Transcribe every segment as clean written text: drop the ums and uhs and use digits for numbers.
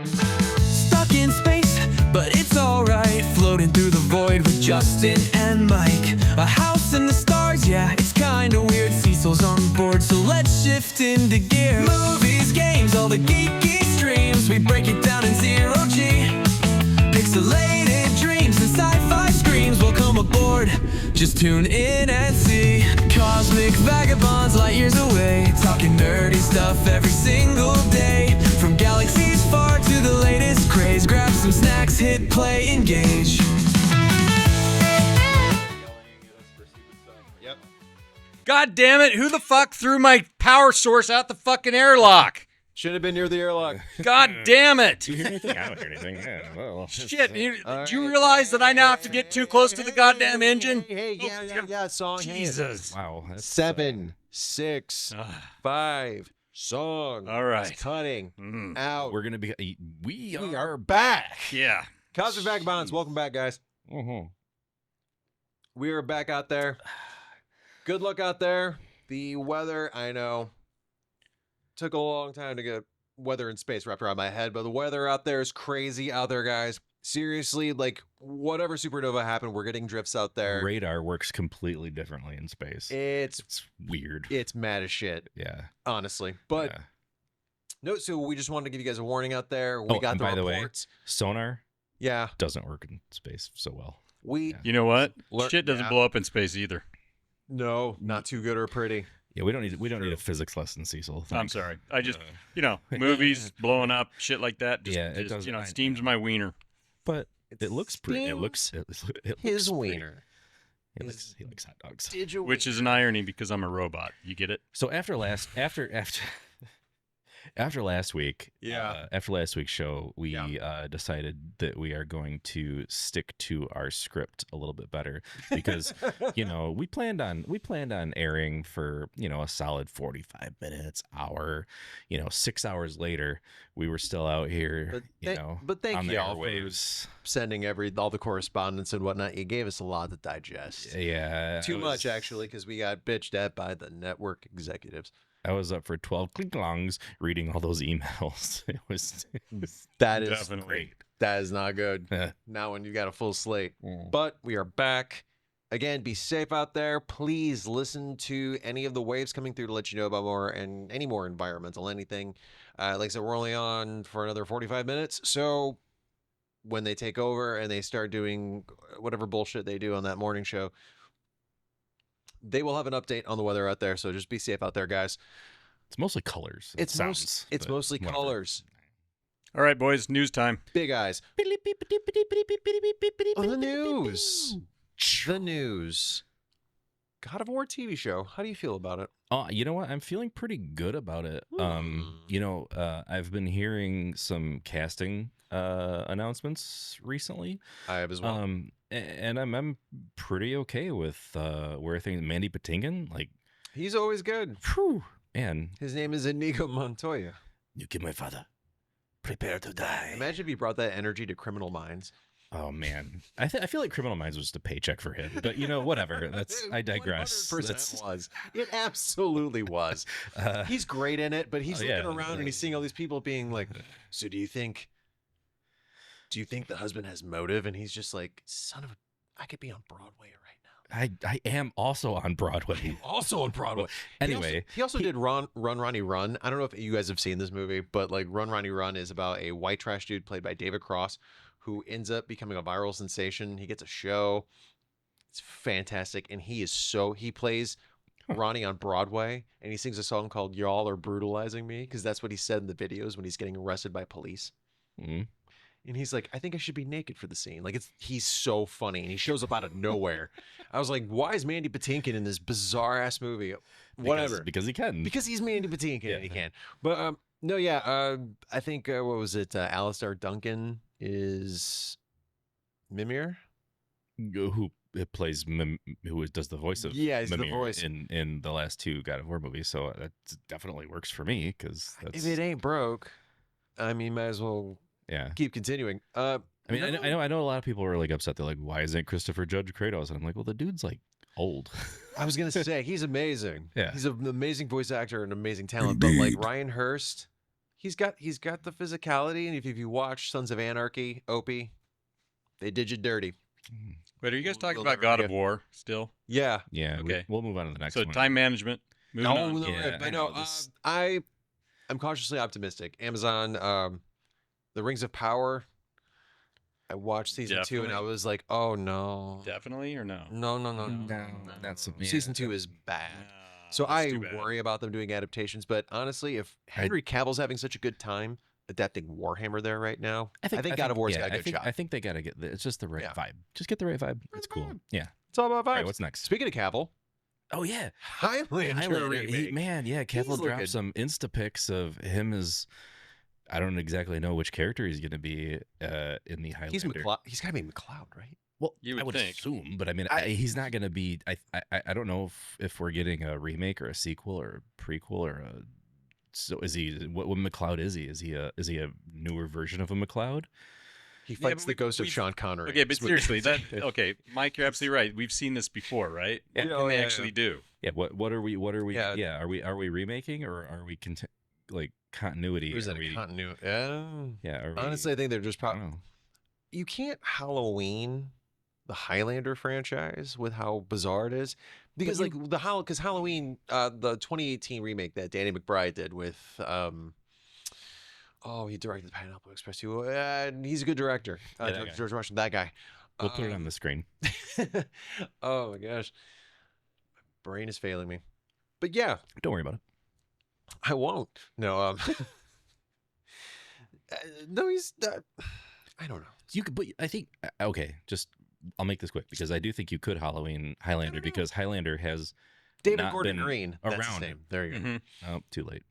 Stuck in space, but it's alright. Floating through the void with Justin and Mike. A house in the stars, yeah, it's kinda weird. Cecil's on board, so let's shift into gear. Movies, games, all the geeky streams. We break it down in zero-G. Pixelated dreams and sci-fi screams. Welcome aboard, just tune in and see. Cosmic vagabonds light years away. Talking nerdy stuff every single day. From galaxies far to the latest craze. Grab some snacks, hit play, engage. Yep. God damn it, who the fuck threw my power source out the fucking airlock? Should have been near the airlock. God damn it. Do you hear anything? I don't hear anything. Yeah, well, Shit, do you realize that I now have to get too close to the goddamn engine? Hey, yeah, song. Jesus. wow. That's, 7, 6, 5, song. All right. It's cutting out. we're gonna be. We We are. are back. Yeah. Cosmic Vagabonds, welcome back, guys. Mhm. We are back out there. Good luck out there. The weather, I know, took a long time to get weather in space wrapped around my head, but the weather out there is crazy out there, guys. Seriously, like, whatever supernova happened, we're getting drifts out there. Radar works completely differently in space. It's weird. mad as shit, Yeah. honestly. But yeah. no, so we just wanted to give you guys a warning out there. We Oh, got and the by the way, reports. sonar Yeah, doesn't work in space so well. we Yeah. You know what? Lear- Shit doesn't yeah. blow up in space either. no, not too good or pretty. Yeah, we don't need a physics lesson, Cecil. I'm Thanks. sorry. I just, movies blowing up, shit like that. Just, Yeah, it just, doesn't- I- steams my wiener. But it looks pretty. It steams looks. It His looks pretty. wiener. He likes hot dogs. Did you? Which is an irony because I'm a robot. You get it? So after last week, Yeah. after last week's show, we decided that we are going to stick to our script a little bit better because we planned on airing for a solid 45 minutes, hour. 6 hours later, we were still out here. But thank on the you all airwaves. for sending all the correspondence and whatnot. You gave us a lot to digest. Yeah, Too much, actually, because we got bitched at by the network executives. I was up for 12 clink-longs reading all those emails. It was That is Definitely. great. That is not good. Yeah. Not when you got a full slate. Mm. But we are back. Again, be safe out there. Please listen to any of the waves coming through to let you know about more and any more environmental anything. Like I said, we're only on for another 45 minutes. So when they take over and they start doing whatever bullshit they do on that morning show, they will have an update on the weather out there. So just be safe out there, guys. It's mostly colors. It's sounds, it's but mostly whatever. colors. All right, boys, news time. Big eyes. Oh, the news. The news. God of War TV show. How do you feel about it? You know what? I'm feeling pretty good about it. I've been hearing some casting announcements recently. I have as well. And I'm pretty okay with where things. Mandy Patinkin, like, He's always good. whew, man, His name is Inigo Montoya. you give my father, prepare to die. Imagine if he brought that energy to Criminal Minds. Oh man, I feel like Criminal Minds was just a paycheck for him, but whatever. I digress. 100% was. It absolutely was. He's great in it, but he's looking around and he's seeing all these people being like, "So do you think the husband has motive?" And he's just like, "Son of a, I could be on Broadway right now." I am also on Broadway. Also on Broadway. Anyway, he also did Run Ronnie Run. I don't know if you guys have seen this movie, but like Run Ronnie Run is about a white trash dude played by David Cross who ends up becoming a viral sensation. He gets a show. It's fantastic, and he plays Ronnie on Broadway, and he sings a song called "Y'all Are Brutalizing Me" because that's what he said in the videos when he's getting arrested by police. Mhm. And he's like, "I think I should be naked for the scene." Like, he's so funny, and he shows up out of nowhere. I was like, "Why is Mandy Patinkin in this bizarre ass movie?" Whatever, because he can. because he's Mandy Patinkin Yeah. and he can. But no, yeah. I think what was it? Alistair Duncan is Mimir. Who plays who does the voice of Yeah, he's the Mimir voice. in the last two God of War movies, so that definitely works for me because If it ain't broke, I mean, might as well yeah. keep continuing. I mean, I know a lot of people are like upset. They're like, "Why isn't Christopher Judge Kratos?" And I'm like, "Well, the dude's like old." I was gonna say he's amazing. Yeah. He's an amazing voice actor and amazing talent. But like Ryan Hurst, he's got the physicality, and if you watch Sons of Anarchy, Opie, they did you dirty. Wait, are you guys talking We'll about never God of forget. War still? Yeah. Yeah. Okay. We'll move on to the next So one. time management. Moving on. No, Yeah, but I no, know this- I'm cautiously optimistic. Amazon, The Rings of Power. I watched season 2 and I Definitely. was like, oh no, Definitely or no? no. that's Season 2 is bad. No, So that's I too bad. worry about them doing adaptations. But honestly, if Henry Cavill's having such a good time adapting Warhammer there right now, I think God of War's got a good shot. I think they gotta get. It's just the right Yeah. vibe. Just get the right vibe. It's cool. vibe. Yeah. It's all about vibes. All right. What's next? Speaking of Cavill, Oh yeah. Highlander, Highlander, remake. man, yeah, Cavill looking- dropped some Insta pics of him as I don't exactly know which character he's going to be in the Highlander. He's McLeod. He's got to be McLeod, right? Well, You I would would think. assume, but I mean, I- he's not going to be. I don't know if we're getting a remake or a sequel or a prequel or a. So is he? What McLeod is he? Is he a newer version of a McLeod? He Yeah, fights but the ghost of we've- Sean Connery. Okay, but Is what- seriously, okay, Mike, you're absolutely right. We've seen this before, right? Yeah. What Oh, can they yeah, actually do? Yeah. What are we? Yeah. Yeah. Are we remaking or are we like continuity? Or is that Are we- a continuity? Yeah. Are we, Honestly, I think they're just I probably. don't know. You can't Halloween the Highlander franchise with how bizarre it is, because you- like because Halloween, the 2018 remake that Danny McBride did with he directed Pineapple Express too. He's a good director. Yeah, that guy. George Washington, that guy. We'll put it on the screen. Oh my gosh, my brain is failing me. But yeah, Don't worry about it. I won't. No, no, he's. I don't know. You could, but I think okay. Just I'll make this quick because I do think you could Halloween Highlander no. because Highlander has David not Gordon been Green. That's his around. name. There you go. Mhm. oh too late.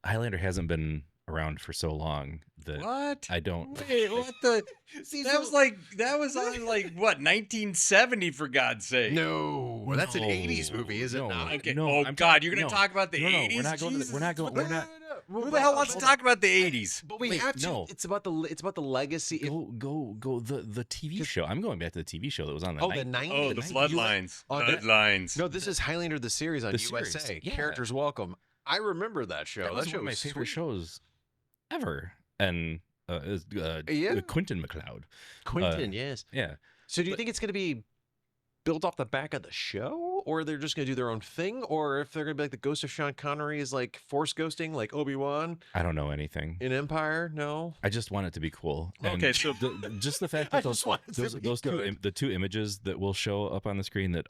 Highlander hasn't been around for so long that What? I don't. Wait, what the? See, That so- was on like what 1970 for God's sake. No, that's an No, 80s movie, is it no. not? Okay. No, oh I'm God, talking- you're gonna no. talk about the No, 80s? we're not going to. Jesus, We're not going. what We're not. Who the hell wants to talk about the 80s? But we Wait, have to. no. It's about the legacy. Go the TV show. I'm going back to the TV show that was on the Oh, night. the 90s. Oh, the bloodlines. Oh, that- Bloodlines. No, this is Highlander the series on The USA. series, yeah. Characters Welcome. I remember that show. That was show one of my was favorite sweet. shows ever. And is Yeah. Quentin McLeod. Quentin, yes. Yeah. So do you but- think it's going to be built off the back of the show, or they're just going to do their own thing, or if they're going to be like the Ghost of Sean Connery is like force ghosting, like Obi-Wan I don't know anything. in Empire? No. I just want it to be cool. And Okay, so- just the fact I that just want it to those, be those two good. the two images that will show up on the screen that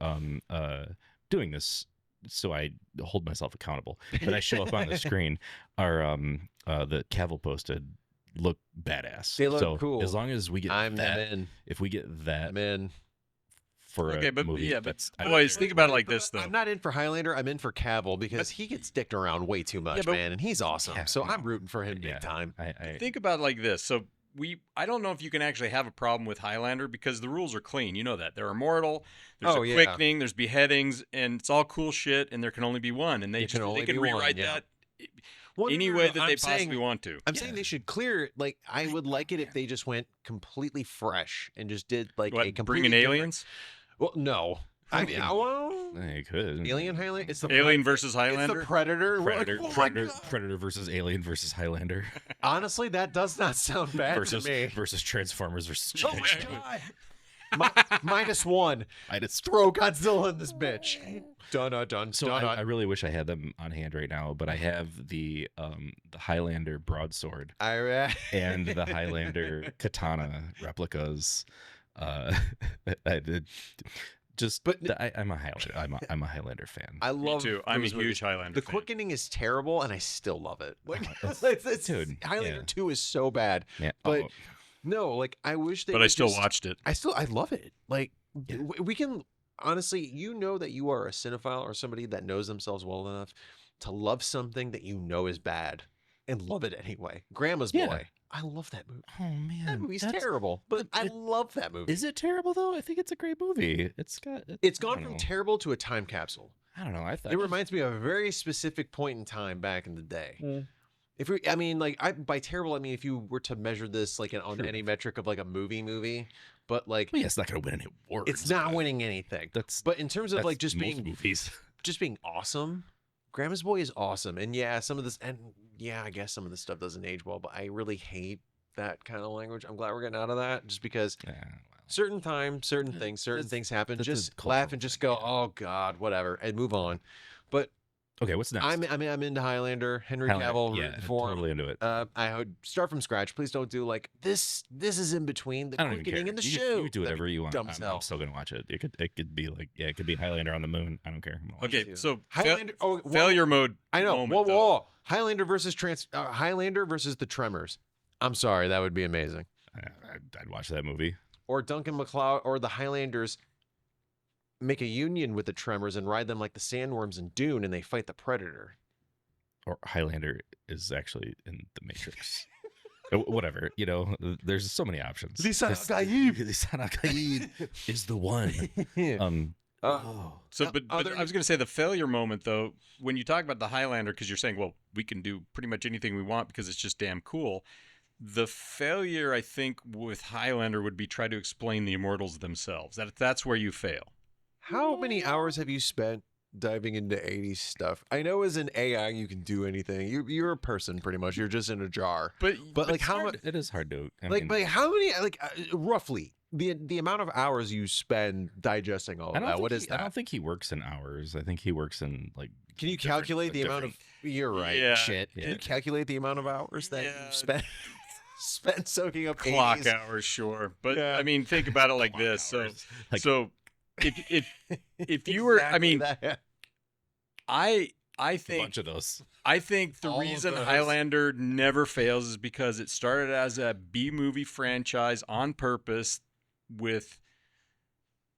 doing this so I hold myself accountable that I show up on the screen are that Cavill posted look badass. They look so cool. As long as we get I'm that, in. if we get that I'm in. for Okay, a but- movie, yeah, but that's I- boys, think about it like But this though. I'm not in for Highlander. I'm in for Cavill because he gets dicked around way too much, but- man, and he's awesome. Yeah, so no. I'm rooting for him Yeah. big time. I Think about it like this. So I don't know if you can actually have a problem with Highlander because the rules are clean. You know that. They're immortal, there's Oh, a yeah. quickening, there's beheadings, and it's all cool shit, and there can only be one. And they There can only they can be one, rewrite yeah. that Well, any no, way no, that I'm they saying- possibly want to. I'm saying they should clear. Like, I would like it if they just went completely fresh and just did like a What, completely bringing different- aliens? Well, no. I mean, well, it could. Alien Highlander. It's the Alien versus It's Highlander? the Predator. We're like, Predator, oh my Predator, God. Predator versus Alien versus Highlander Honestly, that does not sound bad versus to me. versus Transformers versus Oh my God. -1. I just Throw Godzilla in this bitch. Dun dun dun. so dun, I dun. really wish I had them on hand right now, but I have the Highlander broadsword and the Highlander katana replicas. I did just, But- I'm a Highlander. I'm a Highlander fan. I Me love. too. I'm a those movies. huge Highlander The fan. quickening is terrible, and I still love it. Like, dude, Highlander yeah. 2 is so bad. Yeah, but oh, No, like I wish they. But I would still just- watched it. I love it. Like Yeah. we can honestly, you know that you are a cinephile or somebody that knows themselves well enough to love something that you know is bad and love it anyway. Grandma's Yeah. Boy. I love that movie. oh man, That movie's that's- terrible, but I it- love that movie. Is it terrible though? I think it's a great movie. It's got. It's I gone don't from know. terrible to a time capsule. I don't know. I thought It reminds me of a very specific point in time back in the day. If we, I mean, like, by terrible, I mean if you were to measure this like on Sure. any metric of like a movie, but like Well, yeah, it's not going to win any awards. it's not but winning anything. That's But in terms of that's like just most being movies. awesome, Grandma's Boy is awesome. And yeah, some of this, and yeah, I guess some of this stuff doesn't age well, but I really hate that kind of language. I'm glad we're getting out of that, just because Yeah, well, certain time, certain things happen. that's a Just cultural laugh and just thing, go, yeah. oh God, whatever, and move on. But okay, what's next? I'm into Highlander, Henry Highlander, Cavill, yeah, rooting for him. totally into it. I would start from scratch. Please don't do like this. This is in between the I don't even quickening care. and the You shoe. could do That'd whatever be you want. dumb as I'm hell. still gonna watch it. It could be like, yeah, it could be Highlander on the moon. I don't care. I'm gonna watch it. Okay, too. so Highlander. Oh, whoa, failure mode. I know. moment, though. Whoa. Highlander versus Highlander versus the Tremors. I'm sorry, that would be amazing. I'd watch that movie. Or Duncan MacLeod or the Highlanders make a union with the Tremors and ride them like the sandworms in Dune, and they fight the Predator. Or Highlander is actually in the Matrix. Whatever, you know. There's so many options. Lisan Just- Al-Gaib. Lisan Al-Gaib is the one. So, but I was going to say the failure moment, though, when you talk about the Highlander, because you're saying, well, we can do pretty much anything we want because it's just damn cool. The failure, I think, with Highlander would be try to explain the Immortals themselves. That's where you fail. How many hours have you spent diving into 80s stuff? I know as an AI you can do anything. You're a person pretty much. You're just in a jar. But Like how much? It is hard to. I Like, mean, but how many? Like roughly the amount of hours you spend digesting all I of don't that. think What is I that? don't think he works in hours. I think he works in like. Can you different- calculate the amount of? different- You're right. Yeah, Shit. Can yeah. you calculate the amount of hours that Yeah. you spent soaking up clock 80s? hours, sure. But Yeah. I mean, think about it like Clock this. hours. Like- So if you were, I Exactly mean, that. I A think bunch of those. I think the All of reason those. Highlander never fails is because it started as a B movie franchise on purpose with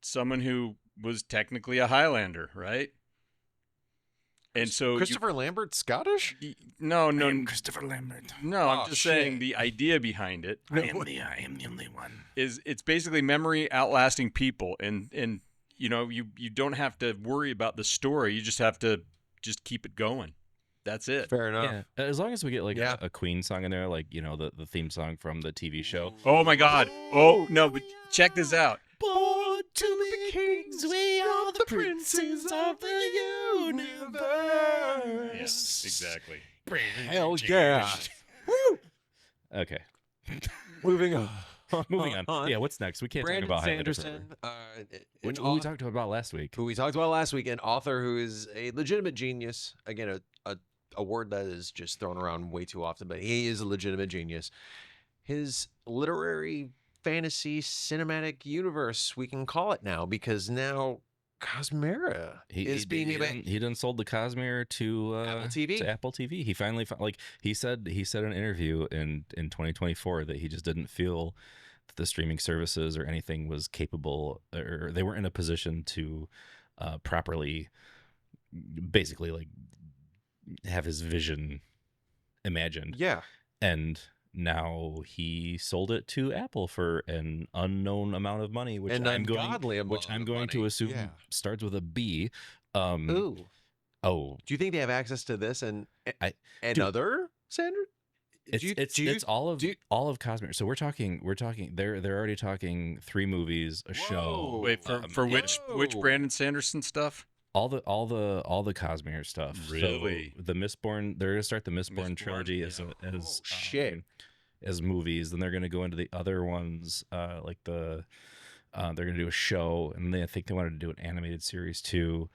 someone who was technically a Highlander, right? And so Christopher Lambert Scottish? no, Christopher Lambert. no, Oh, I'm just saying shit. the idea behind it I am the only one. is it's basically memory outlasting people, and you know you don't have to worry about the story. You just have to just keep it going. That's it. Fair enough. Yeah, as long as we get like Yeah. a Queen song in there, like you know the theme song from the TV show. Oh my God! Oh no! But check this out. Born to be kings, we are the princes of the universe. Yes, exactly. Hell yeah. Okay, Moving on. moving on. Yeah, what's next? We can't Brandon talk about Highlander Sanderson, forever. an We talked about last week. who we talked about last week, an author who is a legitimate genius. Again, a word that is just thrown around way too often, but he is a legitimate genius. His literary fantasy cinematic universe, we can call it now, because now Cosmera is being he done sold the Cosmere to Apple TV. To Apple TV. He finally like he said in an interview in 2024 that he just didn't feel that the streaming services or anything was capable, or they weren't in a position to properly, basically like have his vision imagined. Yeah. And now he sold it to Apple for an unknown amount of money, which An I'm ungodly going, which amount I'm of going to money. assume Yeah. starts with a B. Ooh. Oh, Do you think they have access to this and I- another standard? it's all of Cosmere. So we're talking. They're already talking 3 movies, a show. Whoa. Wait for yeah, which Whoa. Brandon Sanderson stuff? all the Cosmere stuff. Really? So the Mistborn. They're gonna start the Mistborn Mistborn, trilogy yeah. as shit. as movies. Then they're gonna go into the other ones, like they're gonna do a show, and I think they wanted to do an animated series too.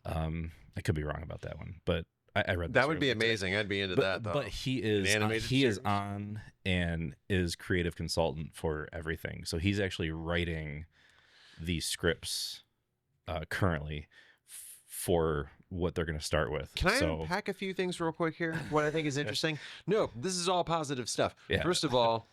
I could be wrong about that one, but I read That this would be earlier today. amazing. I'd be into But, that though. but he is animated he is series? on and is creative consultant for everything. So he's actually writing the scripts currently for what they're going to start with. Can I so, unpack a few things real quick here? What I think is interesting. No, this is all positive stuff. Yeah. First of all,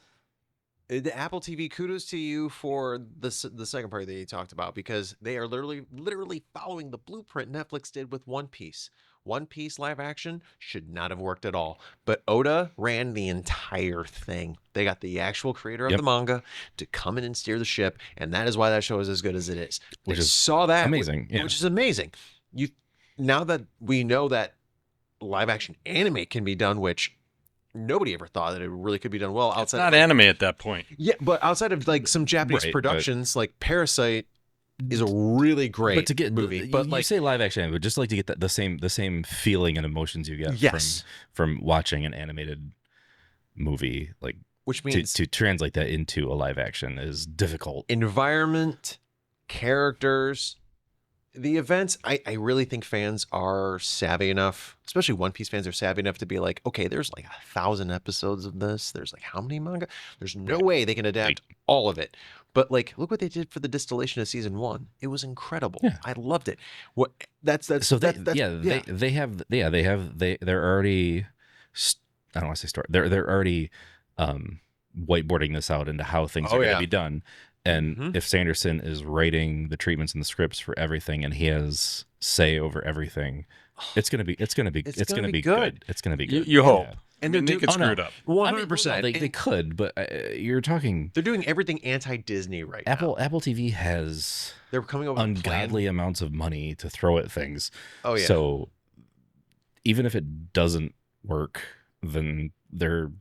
the Apple TV, kudos to you for the second part that you talked about, because they are literally following the blueprint Netflix did with One Piece. One Piece live action should not have worked at all, but Oda ran the entire thing. They got the actual creator of Yep. the manga to come in and steer the ship, and that is why that show is as good as it is. They Which is saw that, amazing, yeah. which is amazing. Now that we know that live action anime can be done, which nobody ever thought that it really could be done well It's outside. not of, anime at that point. yeah, but outside of like some Japanese Right, but- productions, like Parasite is a really great but to get movie. but But you like, say live action, but just like to get the same feeling and emotions you get Yes. from watching an animated movie, like which to, means to translate that into a live action is difficult. environment, characters, the events. I really think fans are savvy enough, especially One Piece fans are savvy enough to be like, okay, there's like 1,000 episodes of this. There's like how many manga? There's no Right. way they can adapt all of it. But like, look what they did for the distillation of season 1. It was incredible. Yeah. I loved it. What that's So that's they're already I don't want to say start they're already whiteboarding this out into how things Oh, are going yeah. to be done. And Mhm. if Sanderson is writing the treatments and the scripts for everything, and he has say over everything, it's gonna be good. It's gonna be good. It's gonna be good. You hope. Yeah. and I mean, they could oh, no. screw it up. 100%. They could, but you're talking They're doing everything anti-Disney right Apple. now. Apple TV has They're coming over with a plan. ungodly amounts of money to throw at things. Oh yeah. So even if it doesn't work, then they'll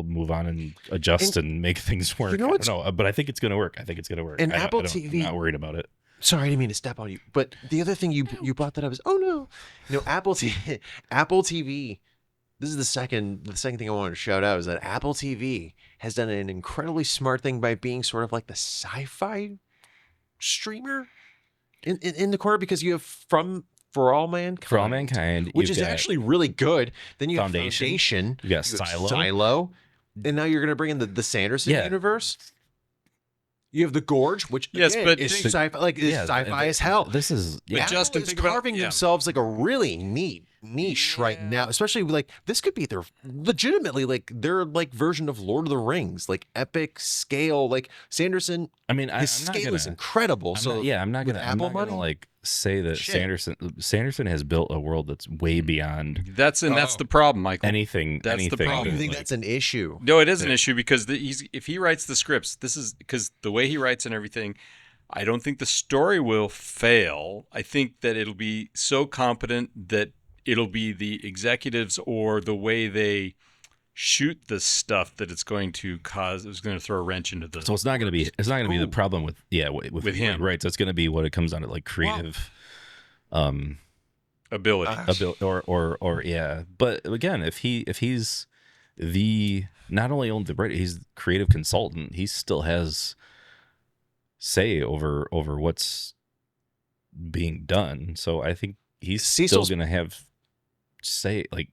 move on and adjust and make things work. know I what's- don't know, but I think it's going to work. I think it's going to work. And I don't- Apple I don't- TV I'm not worried about it. Sorry, I didn't mean to step on you. But the other thing you brought that up is, oh no, Apple TV, Apple TV. This is the second thing I wanted to shout out is that Apple TV has done an incredibly smart thing by being sort of like the sci-fi streamer in the corner, because you have For All Mankind, For All Mankind, which you've is got actually really good. Then you have Foundation. Foundation. You got You have Silo. Silo. And now you're going to bring in the Sanderson Yeah. universe. You have The Gorge, which Yes, again, but is think- sci-fi, like is Yeah, sci-fi as hell. This is But yeah. Justin, is think about- carving yeah. themselves like a really neat niche right now, especially like this could be their legitimately like their like version of Lord of the Rings, like epic scale. Like Sanderson, I mean, his I'm not scale gonna, is incredible. I'm So not, yeah, I'm not with gonna. Apple I'm not gonna money? like say that Shit. Sanderson has built a world that's way beyond That's Oh. the problem, Michael. anything. That's the anything problem. oh, you that, think like- that's an issue? No, it is an Yeah. issue because if he writes the scripts, this is because the way he writes and everything, I don't think the story will fail. I think that it'll be so competent that it'll be the executives or the way they shoot the stuff that it's going to throw a wrench into the. So it's not going to be the Ooh. problem with With him. right? So it's going to be what it comes down to, like creative, ability. or yeah. But again, if he's the not only owned the right, he's the creative consultant. He still has say over what's being done. So I think he's still Cecil's- going to have say, like,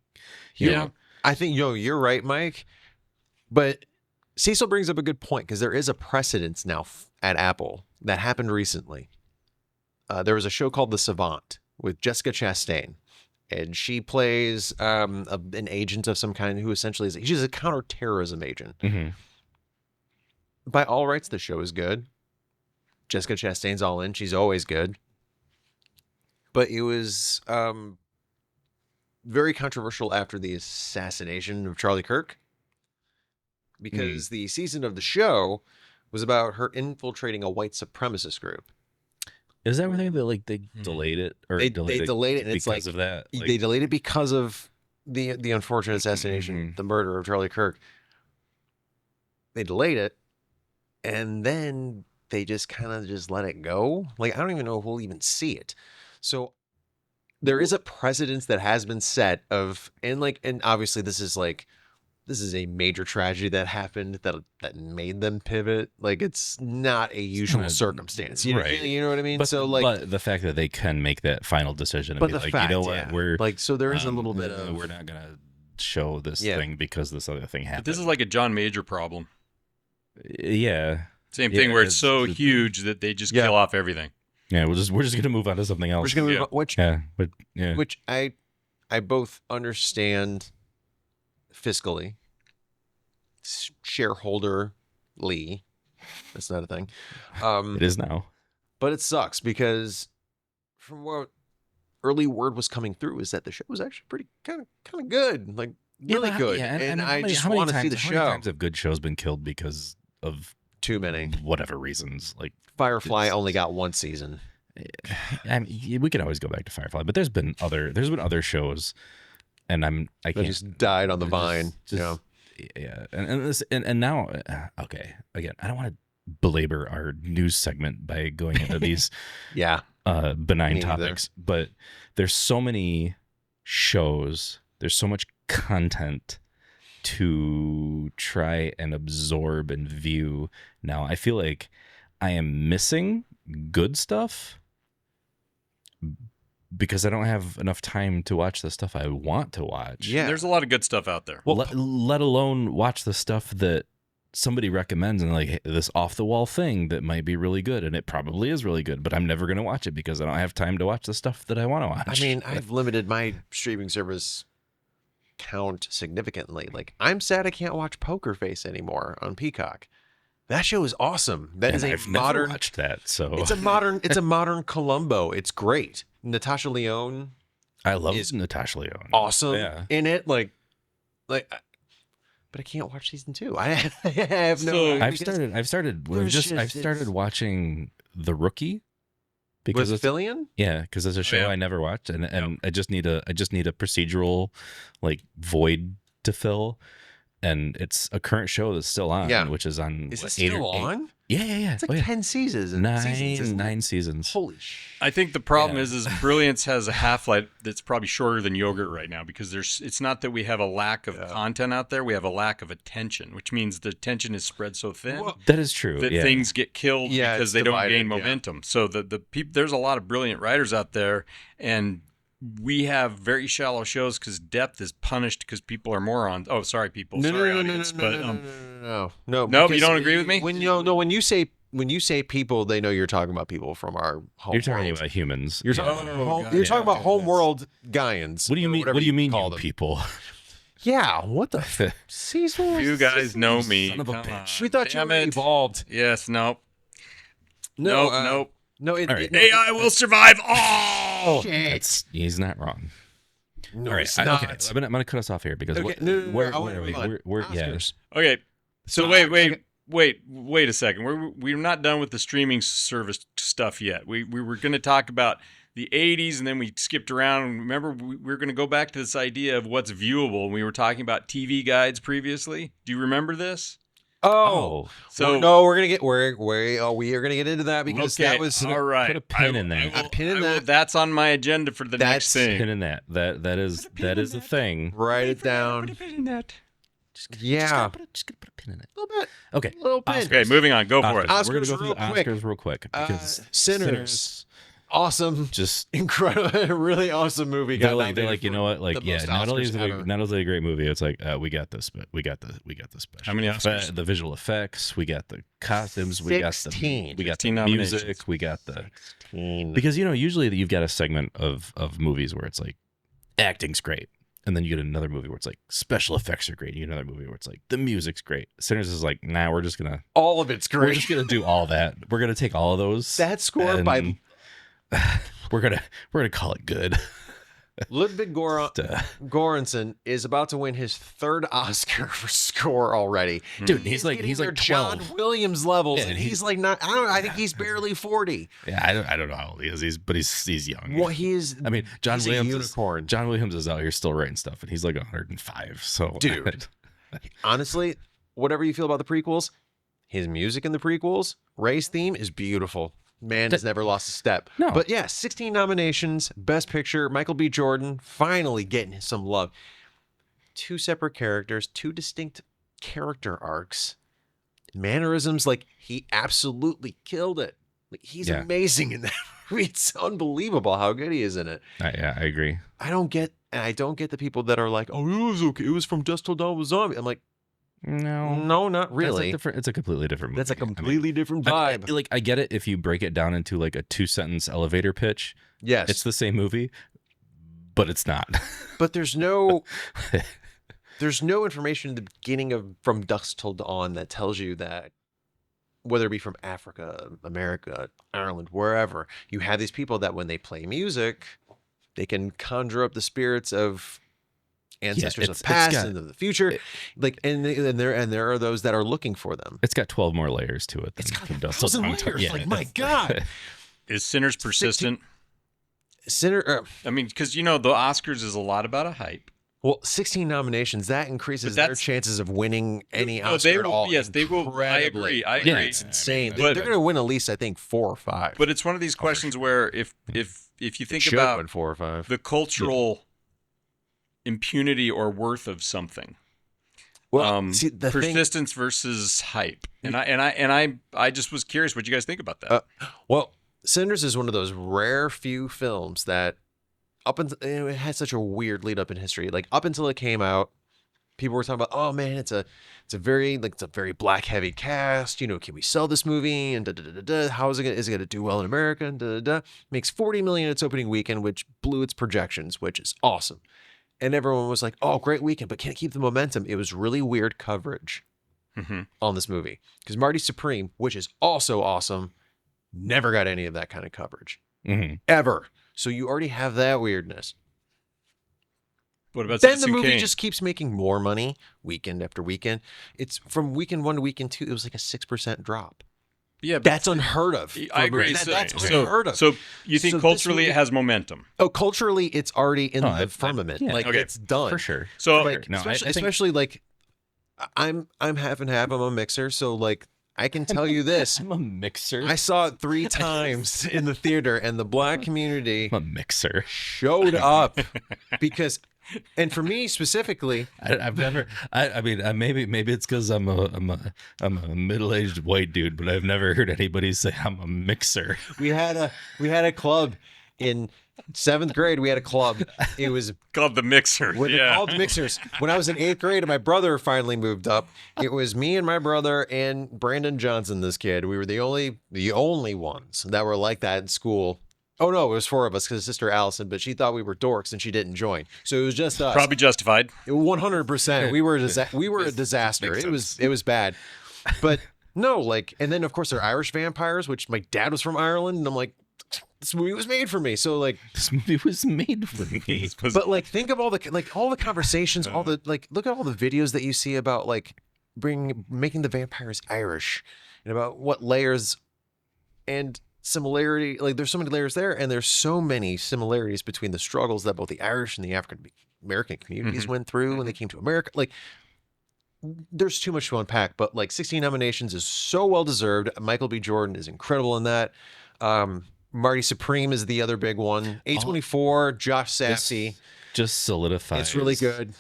you Yeah. know, I think you're right, Mike. But Cecil brings up a good point because there is a precedence now at Apple that happened recently. There was a show called The Savant with Jessica Chastain, and she plays an agent of some kind who essentially she's a counterterrorism agent. mhm. By all rights, the show is good. Jessica Chastain's all in; she's always good. But it was very controversial after the assassination of Charlie Kirk, because the season of the show was about her infiltrating a white supremacist group. Is that everything that like they Hmm. delayed it or They delayed it, and it's because like of that? Like, they delayed it because of the unfortunate assassination, Mhm. the murder of Charlie Kirk. They delayed it, and then they just kind of just let it go. Like I don't even know if we'll even see it. So there is a precedence that has been set of, and obviously this is a major tragedy that happened that made them pivot. Like it's not a usual not- circumstance, right. You know what I mean? but, So like, but the fact that they can make that final decision and but be the like, fact, you know what, yeah. we're like, so there is a little bit of we're not gonna show this Yeah. thing because this other thing happened. But this is like a John Major problem. yeah, Same Yeah, thing where it's it's- so huge that they just Yeah. kill off everything. yeah. We're just gonna move on to something we're else. just gonna move Yeah. on, which Yeah, but yeah, which I both understand fiscally, shareholderly. That's not a thing. it is now. But it sucks because from what early word was coming through is that the show was actually pretty kind of good, like really good. Yeah, and how I many- just how many want to see times- the how many show. times have good shows been killed because of Too many. whatever reasons? Like, Firefly It's- only got one season. I mean, we can always go back to Firefly, but there's been other shows I That can't. just died on the Just- vine. just- Yeah, and now okay. Again, I don't want to belabor our news segment by going into these Yeah. benign Me neither. topics, but there's so many shows, there's so much content to try and absorb and view. Now I feel like I am missing good stuff because I don't have enough time to watch the stuff I want to watch. Yeah. There's a lot of good stuff out there. Well, let alone watch the stuff that somebody recommends and like, hey, this off the wall thing that might be really good, and it probably is really good, but I'm never going to watch it because I don't have time to watch the stuff that I want to watch. I mean, I've limited my streaming service count significantly. Like, I'm sad I can't watch Poker Face anymore on Peacock. That show is awesome. That and is a I've never modern. watched that, so It's a modern Columbo. It's great. Natasha Lyonne, I love is Natasha Lyonne. awesome Yeah. in it. Like, but I can't watch season 2. I have no. So- I've because- started there's I've just- started watching The Rookie because with it's Fillion. yeah, because it's a show yeah. I never watched, and I just need a procedural like void to fill, and it's a current show that's still on, Yeah. which is on Is it what, still on? Yeah. It's like Oh, yeah. 10 seasons. Nine seasons. Holy shit. I think the problem Yeah. is Brilliance has a half-life that's probably shorter than yogurt right now because it's not that we have a lack of content out there, we have a lack of attention, which means the attention is spread so thin Well, That is true. that yeah. things get killed Yeah, because it's they don't divided, gain yeah. momentum. So the people, there's a lot of brilliant writers out there, and we have very shallow shows because depth is punished because people are morons. Oh, sorry, people. Sorry, audience. But no. No, you because don't agree with me? When you say people, they know you're talking about people from our home. You're talking world. about humans. You're Yeah. talking. Oh, God, you're yeah. talking about Okay, homeworld Gaians. What do you or mean? whatever What do you mean, call you them. people? Yeah. What the? Cecil. you guys know me. Son of a Come bitch. on. We thought you Damn were it. evolved. Yes, nope. No. Nope. No. All right. AI will survive all. He's not wrong. No, All right. it's Okay. not. I'm gonna cut us off here because Okay, what, no, where I are wanna we? move on. We're yeah. Oscars. Okay. So So, wait a second. We're not done with the streaming service stuff yet. We were going to talk about the 80s and then we skipped around. Remember, we were going to go back to this idea of what's viewable. And we were talking about TV guides previously. Do you remember this? Oh, So we're gonna get we are gonna get into that because okay, that was all right. put a pin in there. A pin in that. That's on my agenda for the next thing. pin in that. That is a thing. Write it down. Put a pin in that. Yeah, Just gonna put a pin in it. a little bit. Okay. Little pin. Oscars. Okay, moving on. Go for it. Oscars We're gonna go through real the quick. Oscars real quick because Sinners. Awesome, just incredible, really awesome movie. they're Got like nominated you know what, like the yeah, most not only Oscars is it ever. not only is it a great movie, it's like we got this, but we got this special. How many Oscars? The visual effects, we got the costumes, we got 16. the 16 music, nominations. we got the 16. because usually you've got a segment of movies where it's like acting's great. And then you get another movie where it's like special effects are great. You get another movie where it's like the music's great. Sinners is like, nah, we're just gonna All of it's we're great. just gonna do all that. We're gonna take all of those. That score by and we're gonna call it good. Ludwig Göransson is about to win his third Oscar for score already. Dude, he's getting like their 12. John Williams levels, Yeah, and he's- he's like not. I don't know. I think he's barely 40. Yeah, I don't know how old he is. He's young. Well, he is. I mean, John he's a Williams. unicorn. John Williams is out here still writing stuff, and he's like 105. So, Dude. Honestly, whatever you feel about the prequels, his music in the prequels, Ray's theme is beautiful. Man has never lost a step. No. But yeah, 16 nominations, Best Picture, Michael B. Jordan finally getting some love. 2 separate characters, 2 distinct character arcs, mannerisms. Like, he absolutely killed it. Like, he's Yeah. amazing in that movie. It's unbelievable how good he is in it. yeah, I agree. I don't get the people that are like, oh, it was okay. It was From Dusk Till Dawn with Zombie. I'm like, No, no, not That's really. like different. It's a completely different movie. That's a I mean, completely different I- vibe. like I get it if you break it down into like a 2-sentence elevator pitch. Yes, It's the same movie, but it's not. but there's no information in the beginning of From Dusk Till Dawn that tells you that, whether it be from Africa, America, Ireland, wherever, you have these people that when they play music, they can conjure up the spirits of ancestors it's of past got- and of the future. And there are those that are looking for them. It's got 12 more layers to it. It's than got From Dusk Till 1,000 Dawn. layers. Like, my it's- God. Is Sinners persistent? Sinner, I mean, because the Oscars is a lot about a hype. Well, 16 nominations, that increases their chances of winning any No, Oscar at all. Yes, they will. I incredibly. agree. I agree. Yeah, it's insane. But- They're going to win at least, I think, 4 or 5. But it's one of these questions where if you think Should about win 4 or 5. the cultural impunity or worth of something, Well, see, the thing, persistence versus hype, and I just was curious what you guys think about that. well, Sinners is one of those rare few films that up until it had such a weird lead up in history. Like up until it came out, people were talking about, oh man, it's a very black heavy cast. You know, can we sell this movie? And how is it gonna do well in America? And makes $40 million its opening weekend, which blew its projections, which is awesome. And everyone was like, oh, great weekend, but can't keep the momentum. It was really weird coverage on this movie because Marty Supreme, which is also awesome, never got any of that kind of coverage ever. So you already have that weirdness. What about Then the Citizen movie Kane? just keeps making more money weekend after weekend. It's from weekend 1 to weekend 2. It was like a 6% drop. Yeah, but That's unheard of. I agree. That's So- unheard of. So you think So this culturally movie- it has momentum? Oh, culturally, it's already in Oh, the firmament. yeah. Like Okay. it's done For sure. So Like, No, I think- especially like I'm half and half. I'm a mixer, so like I can tell you this. I'm a mixer. I saw it 3 times in the theater, and the black community I'm a mixer. showed up because, and for me specifically, I've never. I mean, maybe it's because I'm a middle-aged white dude, but I've never heard anybody say I'm a mixer. we had a club in 7th grade. We had a club. It was called the Mixer. what they Yeah. called mixers. When I was in 8th grade and my brother finally moved up, it was me and my brother and Brandon Johnson, this kid. We were the only ones that were like that in school. Oh no, it was 4 of us because sister Allison, but she thought we were dorks and she didn't join. So it was just us. Probably justified. 100%. We were a disaster. makes It was bad. But no, like, and then of course they're Irish vampires, which my dad was from Ireland, and I'm like, this movie was made for me. So like, This movie was made for me. but like, think of all the conversations, all the like, look at all the videos that you see about like making the vampires Irish, and about what layers and similarity. Like, there's so many layers there, and there's so many similarities between the struggles that both the Irish and the African American communities went through when they came to America. Like, there's too much to unpack. But like, 16 nominations is so well deserved. Michael B. Jordan is incredible in that. Marty Supreme is the other big one. A24, Josh Safdie. Just solidifies. It's really good.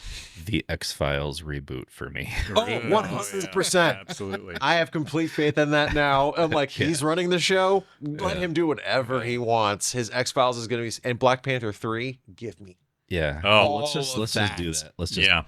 The X-Files reboot for me. Oh, 100%. Absolutely. I have complete faith in that now. I'm like, he's running the show. Let him do whatever he wants. His X-Files is going to be, and Black Panther 3, give me. Yeah. Oh, let's just do that. Let's just Yeah.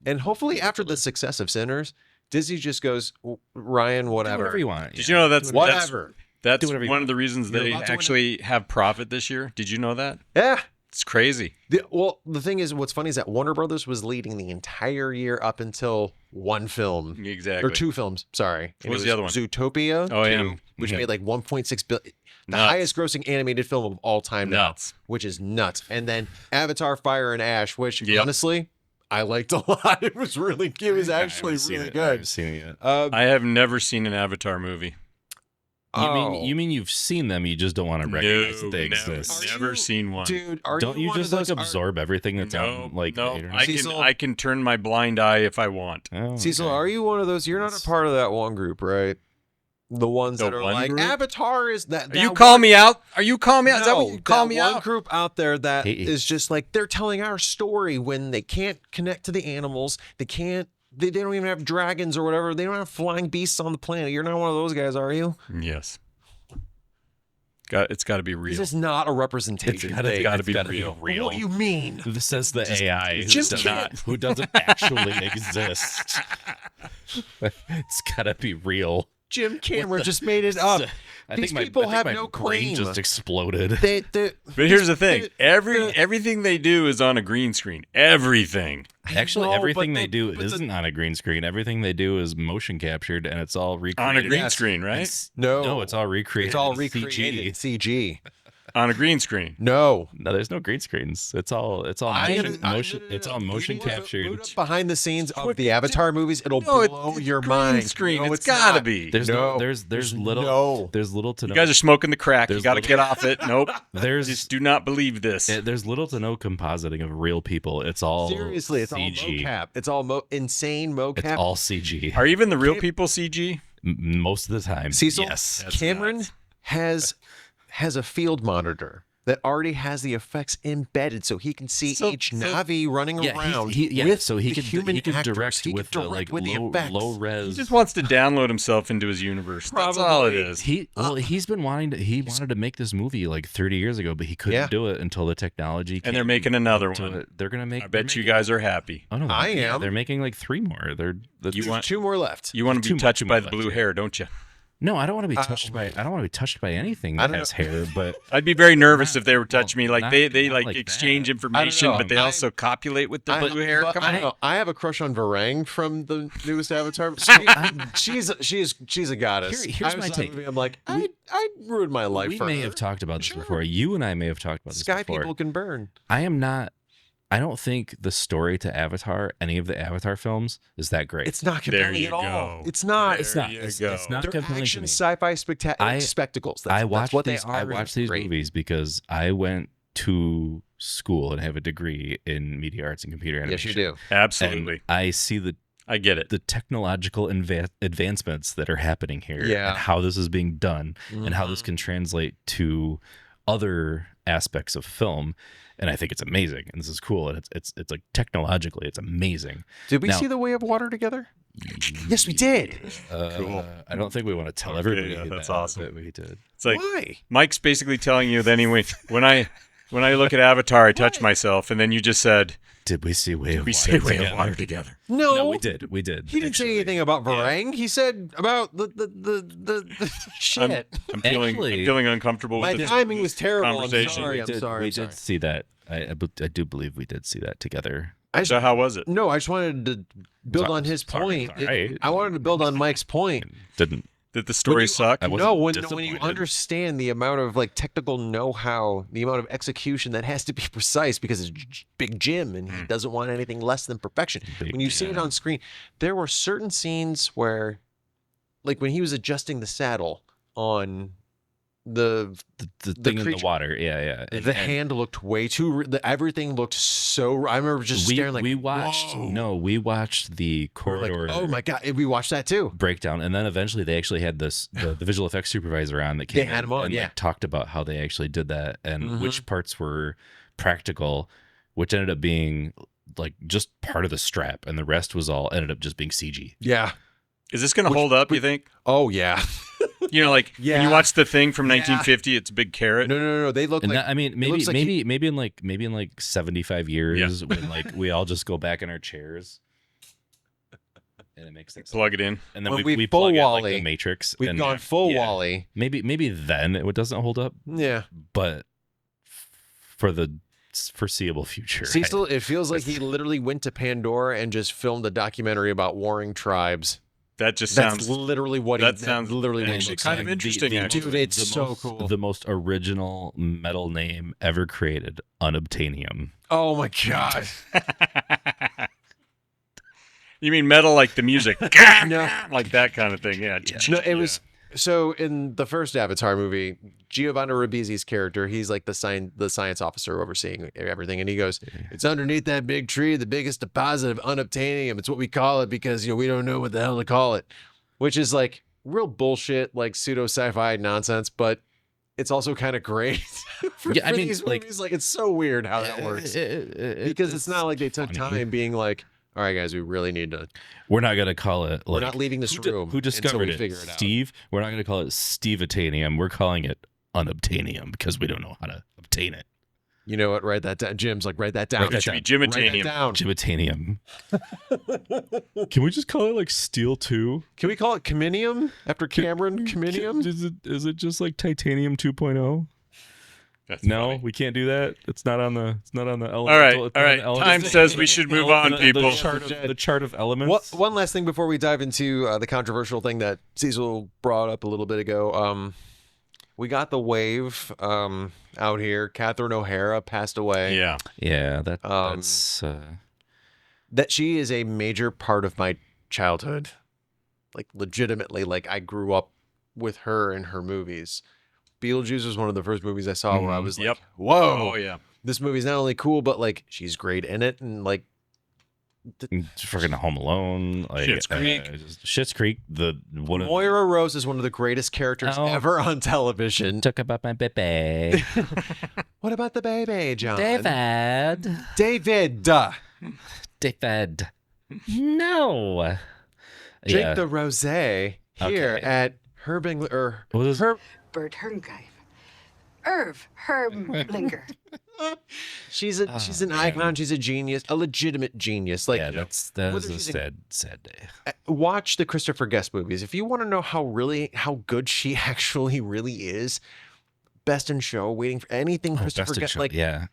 And hopefully after the success of Sinners, Disney just goes, Ryan, do whatever. whatever you want. Did you know that's Whatever. That's Do whatever you one of the reasons You're they allowed to actually have profit this year. Did you know that? Yeah. It's crazy. The thing is, what's funny is that Warner Brothers was leading the entire year up until one film. Exactly. Or 2 films, sorry. What was the other one? Zootopia, Oh, yeah. which made like 1.6 billion. The Nuts. highest grossing animated film of all time Nuts. now, which is nuts. And then Avatar, Fire and Ash, which Yep. honestly, I liked a lot. It was actually really I good. haven't seen it yet. I have never seen an Avatar movie. You mean you've seen them? You just don't want to recognize that they never, exist. never seen one. Dude, Don't you one of just like those- absorb everything that's No, on like no. the internet? I can Cecil? I can turn my blind eye if I want. Oh, Cecil, okay. are you one of those? You're not a part of that one group, right? The ones The that are one like, group? Avatar is that. Are you calling me out? Are you calling me out? Is that No, what you call me one out? group out there that Hey. is just like, they're telling our story when they can't connect to the animals. They can't. They don't even have dragons or whatever. They don't have flying beasts on the planet. You're not one of those guys, are you? Yes. It's got to be real. This is not a representation. gotta be gotta real. What do you mean? This says the AI Jim who doesn't actually exist. It's gotta be real. Jim Cameron just made it up. I These think my, people I think have my no brain claim. just exploded. They, But here's the thing: the- everything they do is on a green screen. Everything. Actually, know, everything but they do but isn't on a green screen. Everything they do is motion captured, and it's all recreated. On a green Yes. screen, right? It's- No. no, it's all recreated. It's all in recreated in CG. on a green screen. No. No, there's no green screens. It's all motion. It's all motion captured. Boot up behind the scenes of the Avatar movies. It'll No, blow it's your green mind. screen. No, It's gotta not. be. There's No. there's little no. there's little to no. You guys are smoking the crack. You There's got to little- get off it. Nope. there's Just do not believe this. there's little to no compositing of real people. It's all Seriously, it's CG. all mocap. It's all insane mocap. It's all CG. Are even the real people CG? Most of the time. Cecil, Yes. That's Cameron nuts. has a field monitor that already has the effects embedded, so he can see each Navi running around. So he the could human direct actors. He with could the direct like with the effects. low He res. just wants to download himself into his universe. That's all it is. He's been wanting to. He wanted to make this movie like 30 years ago, but he couldn't Yeah. do it until the technology. And they're came making another to one. it. They're gonna make. I bet you guys are happy. Oh no, I am. They're making like 3 more. You want- Two more left. You want to Two be more- touched two by more the left, blue yeah. hair, don't you? No, I don't want to be touched by. I don't want to be touched by anything I that don't has hair. But I'd be very nervous if they were touching me. Like not- they not like like exchange that. information, know. but they also copulate with the blue hair. But Come I on. don't know. I have a crush on Varang from the newest Avatar. She's a goddess. Here's I my saw that take. movie, I'm like, I ruined my life we for may her. have talked about this Sure. before. You and I may have talked about this Sky before. people can burn. I am not. I don't think the story to Avatar, any of the Avatar films, is that great. It's not There compelling you at all. go. It's not. It's not. There you It's, go. it's not They're compelling to action me. sci-fi I- spectacles. I That's watched what these. they are. I and watched it's these great. movies because I went to school and have a degree in media arts and computer Yes, animation. you do. Absolutely. And I see I get it. the technological advancements that are happening here, Yeah. and how this is being done, and how Mm-hmm. this can translate to other aspects of film. And I think it's amazing, and this is cool. And it's like technologically, it's amazing. Did we Now- see The Way of Water together? Yes, we did. Cool. I don't think we want to tell Okay, everybody yeah, that's that, awesome. that we did. It's like Why? Mike's basically telling you that anyway. When I look at Avatar, I touch myself, and then you just said Did we see Way of we Water? say Way of together? Water together. No, No, we did. We did. He didn't say actually. anything about Varang. He said about the shit. I'm Actually- feeling uncomfortable My with this. timing was terrible. I'm conversation. sorry. I'm sorry. We I'm sorry. did see that. I do believe we did see that together. So how was it? No, I just wanted to build Sorry- on his sorry, point. it's all right. I wanted to build on Mike's point. Didn't. Did the story suck? I wasn't No, when you disappointed. understand the amount of like technical know-how, the amount of execution that has to be precise because it's Big Jim and he doesn't want anything less than perfection. Big When you see it Jim. on screen, there were certain scenes where, like when he was adjusting the saddle on the The thing in the creature- water. Yeah. And- the and hand looked way too. Everything looked so. I remember just staring like we watched. whoa. No, we watched the We were like, corridor. oh my god, we watched that too. breakdown, and then eventually they actually had the visual effects supervisor on that came They had in him on, and yeah. like, talked about how they actually did that and Mhm. which parts were practical, which ended up being like just part of the strap, and the rest was all ended up just being CG. Yeah. Is this going to hold up? You think? Oh yeah. You know, like when Yeah. you watch the thing from Yeah. 1950, it's a big carrot. No. They look And like. that, I mean, maybe looks like maybe in like 75 years when like we all just go back in our chairs. And it makes sense. Plug it in. And then When we we plug full in like Wall-E, the Matrix. We've and, gone full yeah. Wall-E. Maybe then it doesn't hold up, Yeah. but for the foreseeable future. Cecil, it feels like he literally went to Pandora and just filmed a documentary about warring tribes. That just That's sounds. looks what that he. sounds literally what he actually looks kind like. of interesting, actually. Dude, it's the so most, cool. The most original metal name ever created, Unobtainium. Oh my god. You mean metal like the music? No. Like that kind of thing. Yeah. No, it was so in the first Avatar movie, Giovanni Ribisi's character, he's like the science officer overseeing everything, and he goes, "It's underneath that big tree, the biggest deposit of unobtainium. It's what we call it because we don't know what the hell to call it," which is like real bullshit, like pseudo sci-fi nonsense, but it's also kind of great. for these movies. Like it's so weird how that works because it's not like they took funny. time being like, "All right, guys, we really need to. We're not gonna call it. We're Like, not leaving this room. Who until discovered we it? figure it out." Steve. We're not gonna call it Steve-atanium. We're calling it Unobtainium because we don't know how to obtain it. You know what? Write that down. Jim's like, write that down. Write that It should be Write that Jimatanium. down. Jimatanium. Can we just call it like Steel 2? Can we call it Cominium after Cameron? Cominium? Is it just like Titanium 2.0? That's No, funny. we can't do that. It's not on the element. All right. Time says we should move on, people. The chart of elements. One last thing before we dive into the controversial thing that Cecil brought up a little bit ago. We got the wave out here. Catherine O'Hara passed away. Yeah. Yeah, Um, that's That she is a major part of my childhood. Like legitimately, like I grew up with her and her movies. Beetlejuice was one of the first movies I saw where I was like, Yep. whoa, Oh yeah. this movie's not only cool, but like she's great in it. And like, freaking Home Alone, like Schitt's Creek. Schitt's Creek. The one of Moira Rose is one of the greatest characters Oh. ever on television. talk about my baby, What about the baby, John? David. David. David. No. Drink Yeah. the rosé here Okay. at Herbing or What was- Herb. Bert Hermgeif. Irv Herblinger. She's an icon. She's a genius, a legitimate genius. Like yeah, that was whether a she's a- sad day. watch the Christopher Guest movies if you want to know how good she actually really is. Best in Show, waiting for anything Christopher Best in Guest. Show. Like yeah.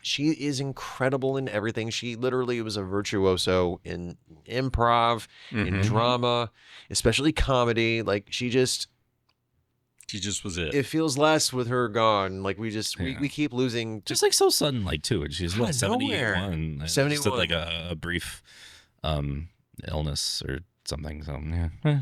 she is incredible in everything. She literally was a virtuoso in improv, in Mhm. drama, especially comedy. Like she just. She just was it. It feels less with her gone. Like we just Yeah. we keep losing. Just like so sudden, like too. And she's Out what of nowhere. 71. Just 71. had, like a brief illness or something. So yeah.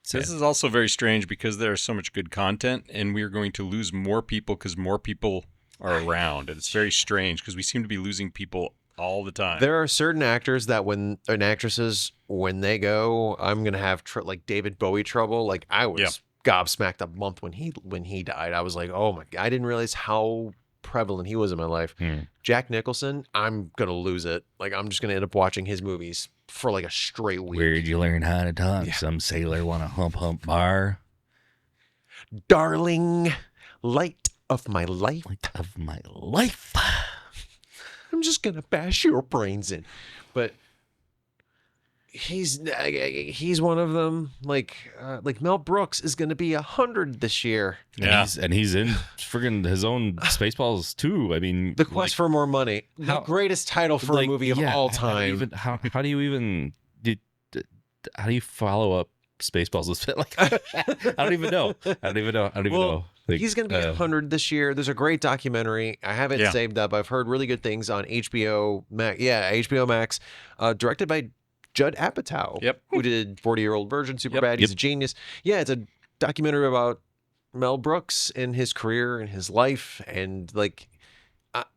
Sad. This is also very strange because there's so much good content, and we're going to lose more people because more people are around. And it's very strange because we seem to be losing people all the time. There are certain actors that and actresses when they go, I'm gonna have like David Bowie trouble. Like I was Yeah. gobsmacked a month when he died. I was like, oh my god, I didn't realize how prevalent he was in my life. Hmm. Jack Nicholson, I'm gonna lose it. Like I'm just gonna end up watching his movies for like a straight week. Where'd you learn how to talk? Yeah. Some sailor want a hump bar. Darling, light of my life. Light of my life. I'm just gonna bash your brains in. But he's one of them. Like Mel Brooks is gonna be 100 this year. Yeah. And he's in friggin' his own Spaceballs too. I mean, The Quest for More Money, the how- greatest title for a movie of all time. How do you even how do you follow up Spaceballs with like I don't even know. I don't even know. Like, He's going to be 100 this year. There's a great documentary. I have it Yeah. saved up. I've heard really good things on HBO Max. Yeah, HBO Max, directed by Judd Apatow. Yep. Who did 40-Year-Old Virgin, Superbad. Yep. He's a genius. Yeah, it's a documentary about Mel Brooks and his career and his life, and like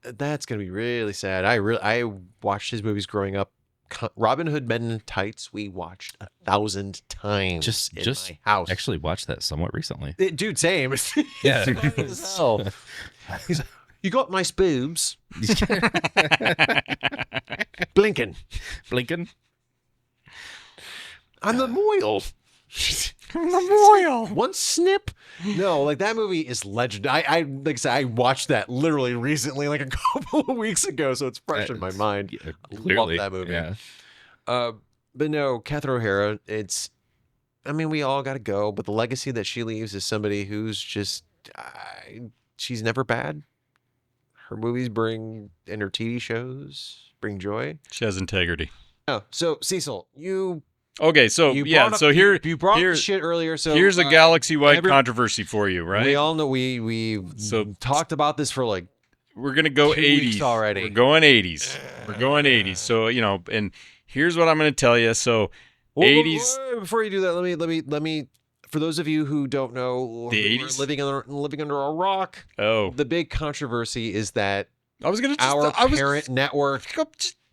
that's going to be really sad. I watched his movies growing up. Robin Hood Men in Tights we watched 1,000 times just in my house. actually watched that somewhat recently. Dude, same. Yeah. It's funny as hell. He's like, you got nice boobs. Blinking. Blinking. I'm the Moyle. Memorial. One snip. No, like that movie is legend. I like I said, I watched that literally recently, like a couple of weeks ago, so it's fresh in my mind. Yeah, I clearly. love that movie. Yeah. But no, Catherine O'Hara, I mean, we all got to go, but the legacy that she leaves is somebody who's just, she's never bad. Her movies and her TV shows bring joy. She has integrity. Oh, so Cecil, you Okay, so yeah, brought up- so here you brought here- the shit earlier. So here's a galaxy-wide every- controversy for you, right? We all know we So- talked about this for like We're gonna go 2 80s weeks already. We're going 80s. We're going 80s. So and here's what I'm gonna tell you. So Well, 80s. Before you do that, let me. For those of you who don't know, The who are 80s? living under a rock, Oh, the big controversy is that I was gonna. our parent network.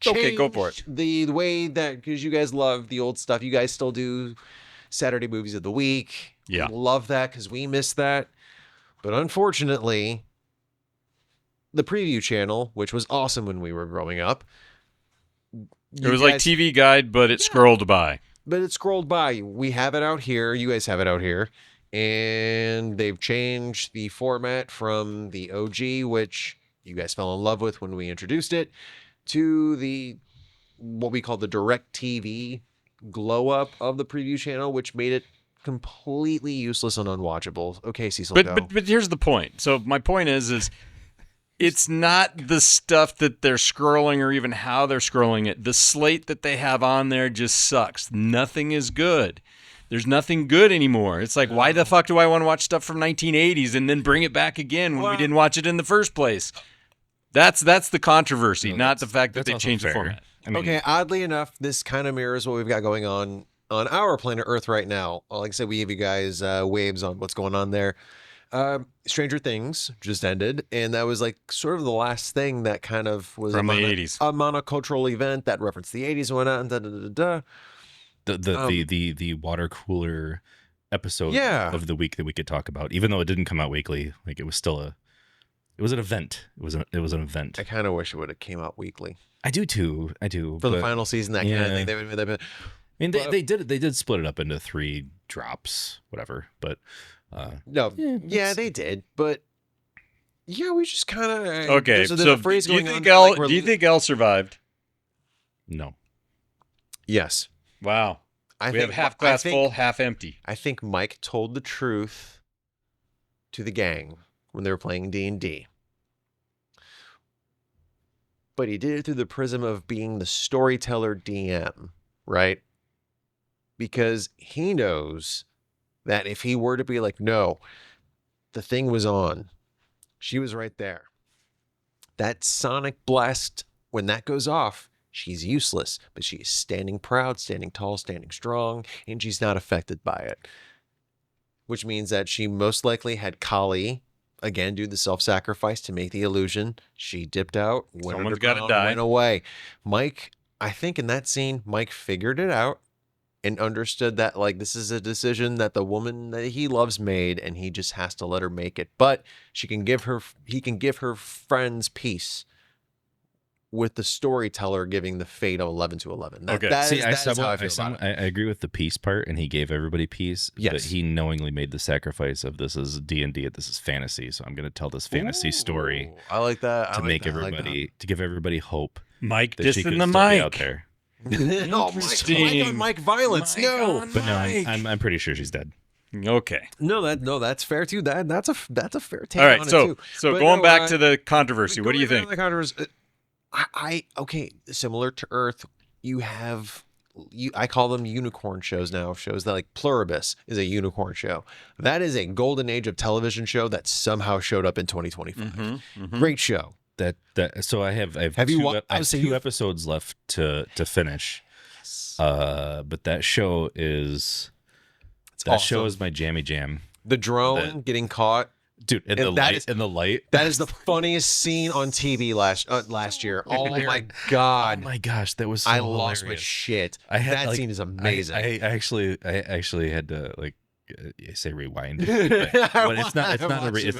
Okay, go for it. changed the way that, because you guys love the old stuff. You guys still do Saturday movies of the week. Yeah. We love that because we miss that. But unfortunately, the preview channel, which was awesome when we were growing up, It was like TV Guide, but it scrolled by. but it scrolled by. We have it out here. You guys have it out here. And they've changed the format from the OG, which you guys fell in love with when we introduced it, to the what we call the Direct TV glow up of the preview channel, which made it completely useless and unwatchable. Okay, Cecil, go. But here's the point. So my point is it's not the stuff that they're scrolling or even how they're scrolling it. The slate that they have on there just sucks. Nothing is good. There's nothing good anymore. It's like, why the fuck do I want to watch stuff from 1980s and then bring it back again when we didn't watch it in the first place? That's the controversy, not the fact that they changed the format. I mean, Okay, oddly enough, this kind of mirrors what we've got going on our planet Earth right now. Like I said, we give you guys waves on what's going on there. Stranger Things just ended, and that was like sort of the last thing that kind of was From the 80s. a monocultural event that referenced the 80s and whatnot. And the water cooler episode Yeah. of the week that we could talk about, even though it didn't come out weekly, like it was still an event. It was an event. I kind of wish it would have came out weekly I do too. I do. for the but- final season. That kind of thing. I mean, they did split it up into 3 drops, whatever. But No, yeah, it's- they did, but yeah, we just kind of Okay, There's so a phrase do you going think on. Elle? like we're- Do you think Elle survived? no. Yes, Wow. I We think have half I glass think- full, half empty. I think Mike told the truth to the gang when they were playing D&D. But he did it through the prism of being the storyteller DM, right? Because he knows that if he were to be like, no, the thing was on, she was right there. That sonic blast, when that goes off, she's useless, but she is standing proud, standing tall, standing strong, and she's not affected by it. Which means that she most likely had Kali again do the self-sacrifice to make the illusion. She dipped out, went Someone's gotta underground, die. went away. Mike, I think in that scene, Mike figured it out and understood that like this is a decision that the woman that he loves made, and he just has to let her make it. But he can give her friends peace with the storyteller giving the fate of 11 to 11. Okay. That See, is I how I feel about it. agree with the peace part, and he gave everybody peace. But Yes. he knowingly made the sacrifice of this is D&D, this is fantasy. So I'm going to tell this fantasy story Ooh, I like that. to make everybody to give everybody hope Mike that she could dissing the still be out mic. there. No, Mike violence. Mike No, on But no, Mike. I'm pretty sure she's dead. Okay. that's fair too. That's a fair take. All right. on it So too. But going no, back to the controversy, what do you going think? back to the controversy, I okay. Similar to Earth, you have I call them unicorn shows now. Shows that like Pluribus is a unicorn show. That is a golden age of television show that somehow showed up in 2025. Great show. So I have Have you two, wa- I I have would say 2 you've- episodes left to finish. But that show is awesome. is my jammy jam. The drone getting caught. Dude, and And the that light is- and the light. That is the funniest scene on TV last year. Oh my god. Oh my gosh, that was so I lost my hilarious. shit. I had, that like, scene is amazing. I actually had to like say rewind, but it's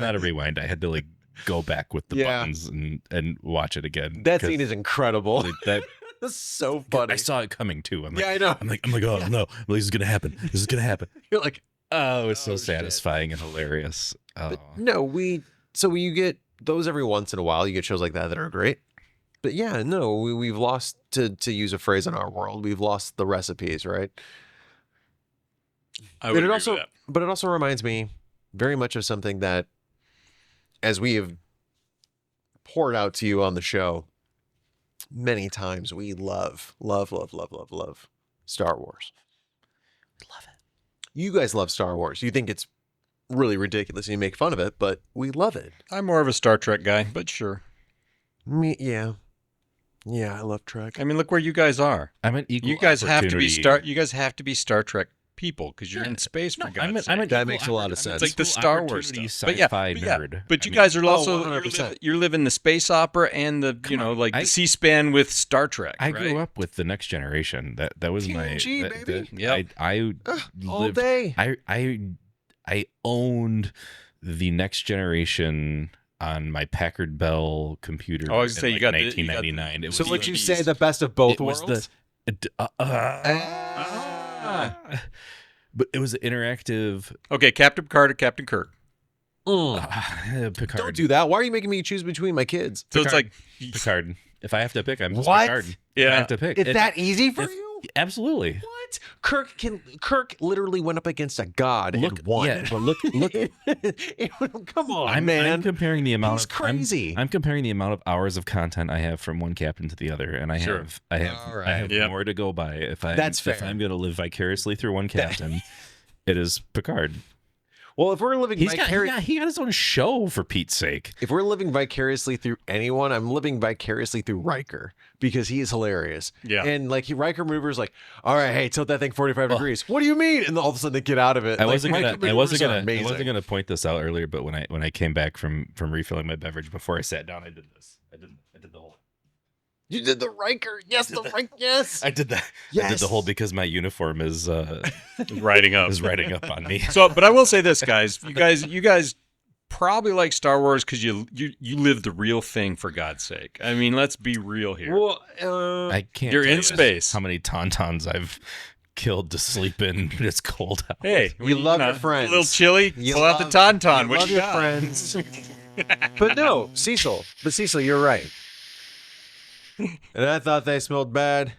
not a rewind. I had to like go back with the Yeah. buttons and watch it again. That 'cause, scene is incredible. like, that That's so funny. I saw it coming too. I'm like, Yeah, I know. I'm like, oh no, this is gonna happen. This is gonna happen. You're like, Oh, it's so Oh, shit. satisfying and hilarious. Oh. but no, so you get those every once in a while. You get shows like that are great. But yeah, no, we've lost, to use a phrase in our world, we've lost the recipes, right? I would But agree with that. But it also reminds me very much of something that, as we have poured out to you on the show many times, we love Star Wars. Love it. You guys love Star Wars. You think it's really ridiculous and you make fun of it, but we love it. I'm more of a Star Trek guy, but sure. Yeah, I love Trek. I mean, look where you guys are. I'm an equal. You guys have to be opportunity- You guys have to be Star Trek people because you're in space. For God's I'm an sake. That equal makes a lot of oppor- I'm sense. It's like the equal Star Wars opportunity stuff. But yeah, sci-fi but nerd. you I guys are Oh, also 100%. you're living the space opera and the on, like I- the C-SPAN with Star Trek. I right? grew up with the Next Generation. That was my TNG, that- baby. that- Yep. I All lived, day. I owned the Next Generation on my Packard Bell computer. Oh, I was gonna say, in, you got the- 1999. It So was would the- you say the best of both it was worlds? But it was interactive. Okay, Captain Picard or Captain Kirk. Picard. Don't do that. Why are you making me choose between my kids? So it's like Picard. If I have to pick, I'm just What? Picard. If Yeah. I have to pick. It's that easy for you? Absolutely. What? What? Kirk literally went up against a god and won. Yeah, but look. Come on, I'm man. comparing the amount He's of crazy. I'm comparing the amount of hours of content I have from one captain to the other, and I Sure. have All right. Yep. more to go by. If That's fair. I'm going to live vicariously through one captain, it is Picard. Well, if we're living He got his own show, for Pete's sake. if we're living vicariously through anyone, I'm living vicariously through Riker because he is hilarious. Yeah. And like Riker Mover's like, all right, hey, tilt that thing 45 degrees. What do you mean? And all of a sudden they get out of it. I Like, wasn't Riker gonna Maneuvers are amazing. point this out earlier, but when I came back from refilling my beverage before I sat down, I did this. I did the whole. You did the Riker. Yes, the Riker. Yes. I did that. I did the whole because my uniform is Riding up. riding up on me. So, but I will say this, guys. You guys probably like Star Wars because you live the real thing, for God's sake. I mean, let's be real here. Well, I can't. You're tell in you space. How many tauntauns I've killed to sleep in when it's cold out. Hey, You love your friends. A little chilly. You Pull out the tauntaun. You What love you your got? friends. But no, Cecil. But Cecil, you're right. And I thought they smelled bad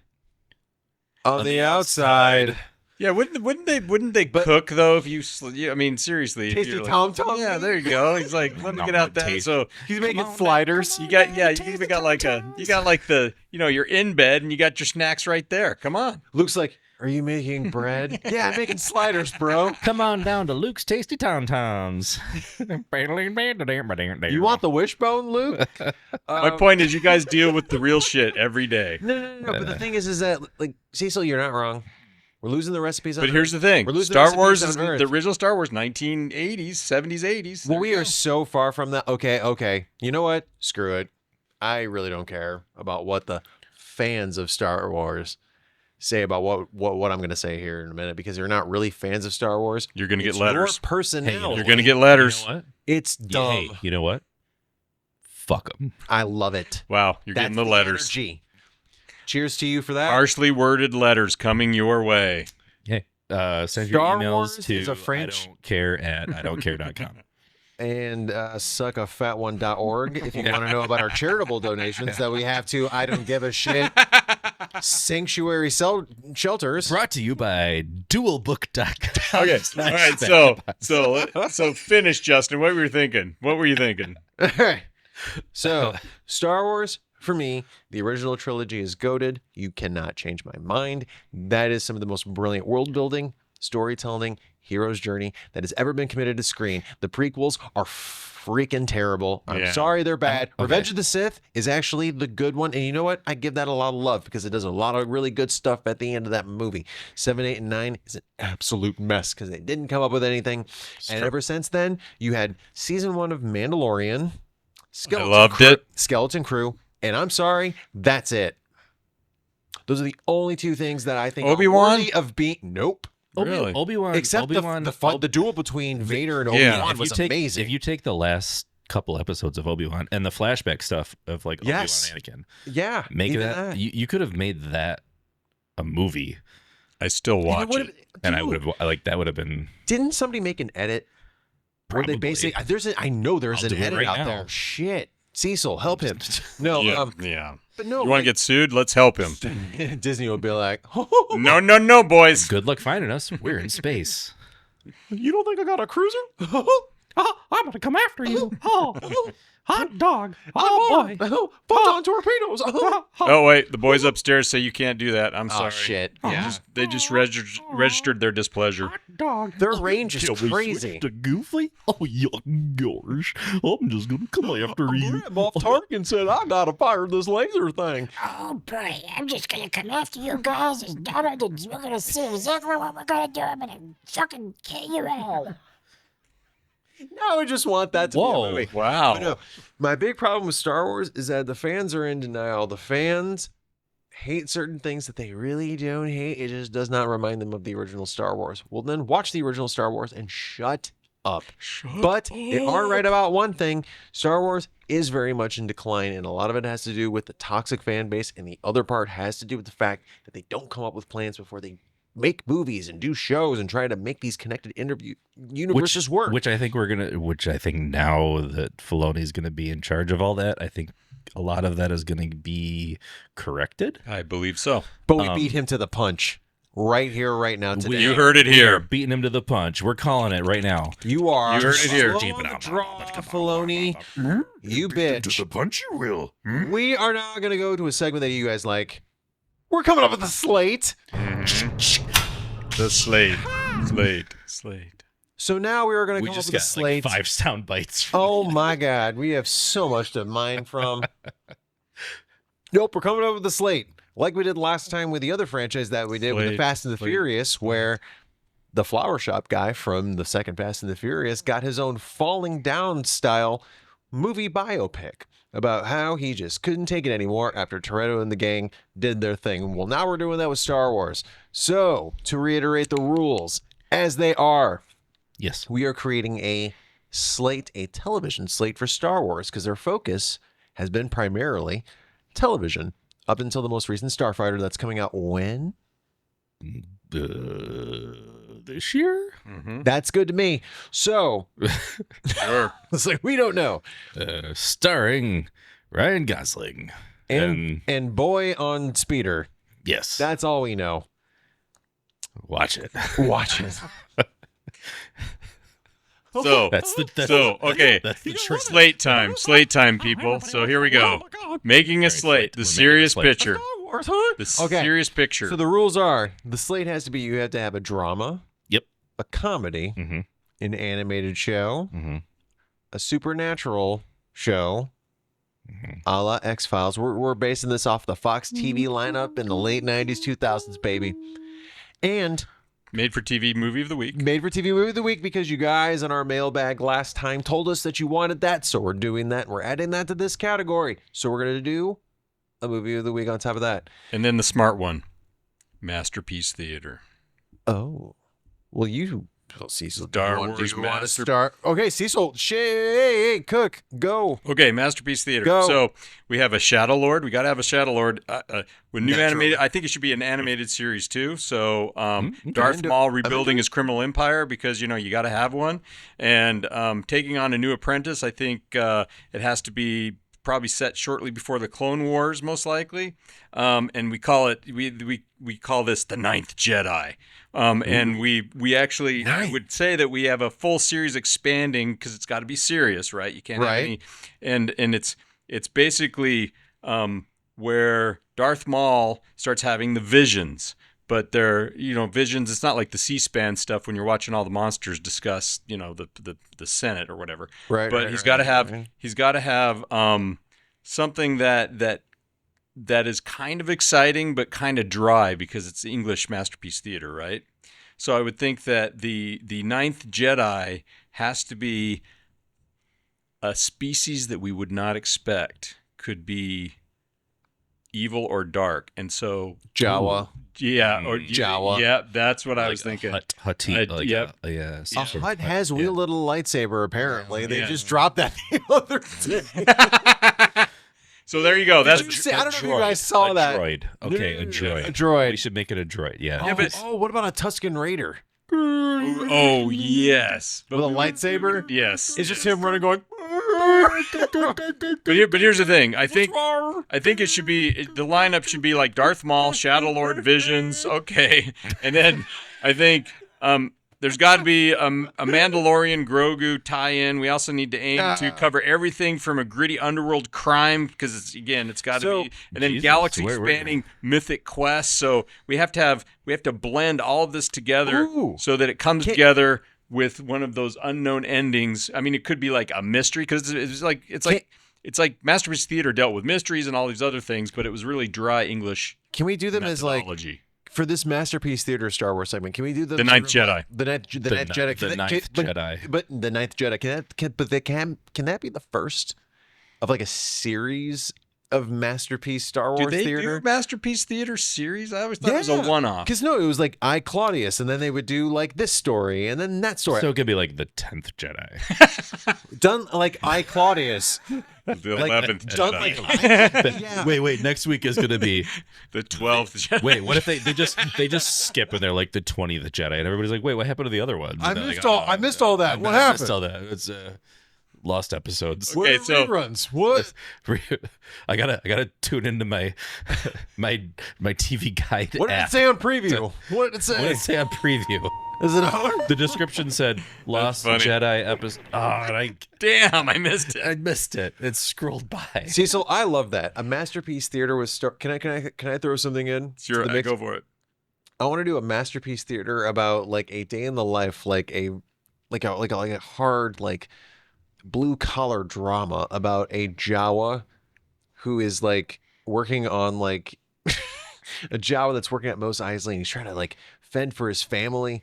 on the outside. Yeah, wouldn't they cook though? If you, I mean, seriously. if Tasty you're like, Tom Tom. Yeah, there you go. He's like, let me No, get out that. taste- So He's making sliders. you got, you even got like the, you're in bed and you got your snacks right there. Come on. Luke's like, are you making bread? Yeah, I'm making sliders, bro. Come on down to Luke's Tasty Tauntauns. You want the wishbone, Luke? My point is, you guys deal with the real shit every day. No. But the thing is that like Cecil, you're not wrong. We're losing the recipes. But on here's the thing: We're losing Star recipes Wars on is Earth. the original Star Wars, 1980s, 70s, 80s. Well, we are so far from that. Okay. You know what? Screw it. I really don't care about what the fans of Star Wars say about what I'm going to say here in a minute, because they're not really fans of Star Wars. You're gonna get It's letters. Your personality. You're gonna get letters. You know what? It's dumb. Hey, you know what? Fuck them. I love it. Wow, you're That's getting the letters. energy. Cheers to you for that. Harshly worded letters coming your way. Hey, send your Star emails Wars to is a French- I don't care at idon'tcare.com. And suckafat1.org if you want to know about our charitable donations that we have to I don't give a shit sanctuary shelters. Brought to you by dualbook.com. Okay, all right. So finish, Justin. What were you thinking? All right. So, Star Wars, for me, the original trilogy is goated. You cannot change my mind. That is some of the most brilliant world building, storytelling, hero's journey that has ever been committed to screen. The prequels are freaking terrible. I'm Yeah. sorry they're bad. Okay. Revenge of the Sith is actually the good one. And you know what? I give that a lot of love because it does a lot of really good stuff at the end of that movie. 7, 8, and 9 is an absolute mess because they didn't come up with anything. And ever since then, you had season 1 of Mandalorian. loved it. Skeleton Crew. And I'm sorry, that's it. Those are the only two things that I think Obi-Wan? are worthy of being. Nope. Really? Obi-Wan. Except Obi-Wan, the duel between Vader and Yeah. Obi-Wan was amazing. If you take the last couple episodes of Obi-Wan and the flashback stuff of like Yes. Obi-Wan Anakin, yeah, make even that, you could have made that a movie, I still And watch would've- it. and I dude, would have like that would have been Didn't somebody make an edit? Where they Probably. basically I know there's I'll an do it edit right out now. there. Shit, Cecil, help him. No, Yeah. but no. You want to get sued? Let's help him. get Disney will be like, No, boys. good luck finding us. We're in space. You don't think I got a cruiser? I'm gonna come after you. Oh, hot dog. Photon torpedoes. Oh wait, the boys upstairs say you can't do that. I'm sorry. Oh shit! Yeah, They just registered their displeasure. dog. their range is crazy. To Goofy? Oh, yeah, gosh. I'm just gonna come after you. Moff Tarkin said, "I gotta fire this laser thing." Oh boy, I'm just gonna come after you guys as Donald, and we're gonna see exactly what we're gonna do. I'm gonna fucking kill you all. No, I just want that to be Whoa. a movie. Wow. But no, my big problem with Star Wars is that the fans are in denial. The fans hate certain things that they really don't hate. It just does not remind them of the original Star Wars. Well, then watch the original Star Wars and shut up. But they are right about one thing. Star Wars is very much in decline, and a lot of it has to do with the toxic fan base, and the other part has to do with the fact that they don't come up with plans before they make movies and do shows and try to make these connected universes work. Which I think now that Filoni's gonna be in charge of all that, I think a lot of that is gonna be corrected. I believe so. But we beat him to the punch right here, right now. Today. You heard it We are here. beating him to the punch. We're calling it right now. You are. You heard it here. Slow on the draw, Filoni. You bitch. To the punch you will. We are now going to go to a segment that you guys like. We're coming up with the slate. The slate. So now we are going to We come up just with a got slate. like 5 sound bites. Oh my God, we have so much to mine from. Nope, we're coming up with the slate like we did last time with the other franchise that we did with the Slate, Fast and the slate. Furious, where the flower shop guy from the second Fast and the Furious got his own falling down style movie biopic about how he just couldn't take it anymore after Toretto and the gang did their thing. Well, now we're doing that with Star Wars. So, to reiterate the rules as they are, Yes. we are creating a slate, a television slate for Star Wars, because their focus has been primarily television up until the most recent Starfighter that's coming out when? This year? Mm-hmm. That's good to me. So, Sure. it's like, we don't know. Starring Ryan Gosling. And boy on speeder. Yes. That's all we know. Watch it. Watch it. So That's the okay. That's the trick. Slate time, people. So here we go. Making a slate. The We're making a serious slate. picture. The Okay. serious picture. So the rules are, the slate has to be, you have to have a drama. Yep. A comedy. Mm-hmm. An animated show. Mm-hmm. A supernatural show. Mhm. A la X-Files. We're basing this off the Fox TV lineup in the late 90s, 2000s, baby. And Made for TV movie of the week. made for TV movie of the week, because you guys on our mailbag last time told us that you wanted that. So we're doing that. We're adding that to this category. So we're going to do a movie of the week on top of that. And then the smart one. Masterpiece Theater. Oh. Well, you... Cecil, Star do Wars you want to Master- start? Okay, Cecil. Hey, Cook, go. Okay, Masterpiece Theater. Go. So we have a Shadow Lord. We got to have a Shadow Lord. With new Naturally. animated, I think it should be an animated series too. So okay. Darth Maul rebuilding his criminal empire, because you got to have one, and taking on a new apprentice. I think it has to be probably set shortly before the Clone Wars, most likely. And we call it we call this the Ninth Jedi. And we actually, I would say that we have a full series expanding, because it's got to be serious, right? You can't have any, and it's basically where Darth Maul starts having the visions, but they're visions. It's not like the C-SPAN stuff when you're watching all the monsters discuss the Senate or whatever. Right. But he's got to have something that is kind of exciting but kind of dry, because it's English Masterpiece Theater, right? So I would think that the Ninth Jedi has to be a species that we would not expect. Could be evil or dark, and so Jawa. yeah, or Jawa. Yeah, that's what I was Like thinking. Hut. Yep. A saucer Hut hut, has wielded a lightsaber, apparently. They Yeah. just dropped that the other day. So there you go. That's you say- I don't know if you guys saw a that. droid. Okay, a droid. A droid. We should make it a droid. Yeah. Yeah, but- what about a Tusken Raider? oh yes, With a lightsaber? yes. It's just him running going... But here's the thing. I think it should be, the lineup should be like Darth Maul, Shadow Lord, Visions. Okay, and then I think there's got to be a Mandalorian Grogu tie-in. We also need to aim to cover everything from a gritty underworld crime, because it's got to So- be, and then Jesus, galaxy where- spanning mythic quests. So we have to blend all of this together Ooh. so that it comes together with one of those unknown endings. I mean, it could be like a mystery, because it's like Masterpiece Theater dealt with mysteries and all these other things, but it was really dry English Can we do them as like... methodology. For this Masterpiece Theater Star Wars segment, can we do them... The Ninth Jedi. The Ninth Jedi. The Ninth Jedi. But the Ninth Jedi, can that be the first of like a series of Masterpiece Star Wars Do they Theater? do Masterpiece Theater series? I always thought it was a one-off. Because no, it was like I, Claudius, and then they would do like this story, and then that story. So it could be like the 10th Jedi. Done like I, Claudius. The 11th Done Jedi. like yeah. Wait. Next week is going to be. The 12th Jedi. Wait, what if they just skip and they're like the 20th Jedi, and everybody's like, wait, what happened to the other ones? I And they're missed like, all that. What happened? I missed all that. It's lost episodes. Okay, What are so- reruns? What? I gotta tune into my my TV guide What did app. it say on preview? What did it What say? did it say on preview? Is it on? The description said Lost funny. Jedi episode. Oh, and Damn, I missed it. I missed it. It scrolled by. Cecil, I love that. A masterpiece theater was Can I throw something in? to Sure, the mix? go for it. I want to do a masterpiece theater about like a day in the life, like a hard like blue collar drama about a Jawa who is like working on like a Jawa that's working at Mos Eisley, and he's trying to like fend for his family.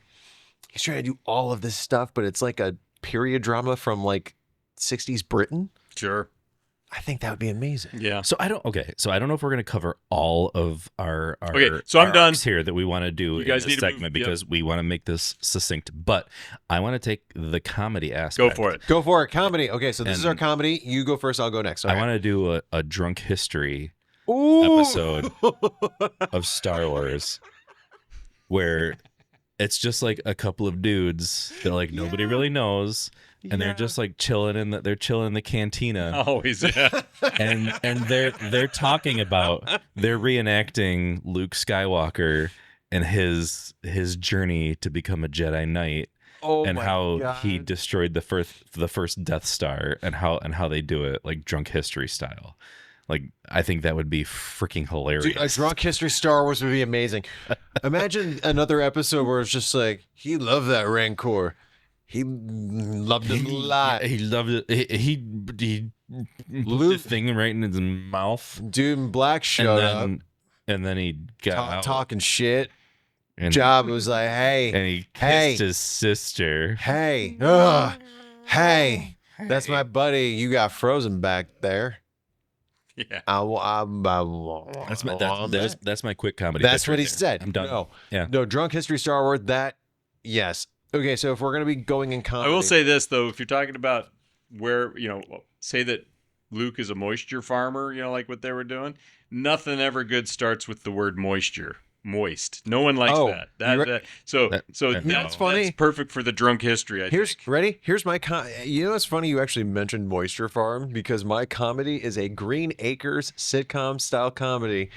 He's trying to do all of this stuff, but it's like a period drama from like 60s Britain. Sure. I think that would be amazing. Yeah. So I don't know if we're gonna cover all of our Okay, so I'm our done. arcs here that we want to do You in guys this need to move- segment yep. because we want to make this succinct. But I want to take the comedy aspect. Go for it. Go for it. Comedy. Okay, so this is our And- comedy. You go first. I'll go next. I want to do a drunk history Ooh. episode of Star Wars where it's just like a couple of dudes that like nobody really knows, and they're just like chilling in the cantina. Always, yeah. and they're talking about they're reenacting Luke Skywalker and his journey to become a Jedi Knight, Oh and my how God. he destroyed the first Death Star, and how they do it like drunk history style. Like, I think that would be freaking hilarious. Dude, a drunk history Star Wars would be amazing. Imagine another episode where it's just like, he loved that Rancor. He loved it a lot. He loved it. He put the Luke- thing right in his mouth, Dude in black showed up, and then he got out, talking shit. and, Job was like, hey, and he kissed Hey. his sister. hey, hey, that's my buddy. You got frozen back there. Yeah. That's my quick comedy. That's pitch what right he there. said. I'm done. No, Yeah. no, drunk history Star Wars. That yes. Okay, so if we're gonna be going in I comedy, will say this though, if you're talking about where, say that Luke is a moisture farmer, like what they were doing, nothing ever good starts with the word moisture. Moist. No one likes Oh, that. you're right. That's funny. That's perfect for the drunk history. I Here's think. ready. Here's my you know, it's funny you actually mentioned Moisture Farm because my comedy is a Green Acres sitcom style comedy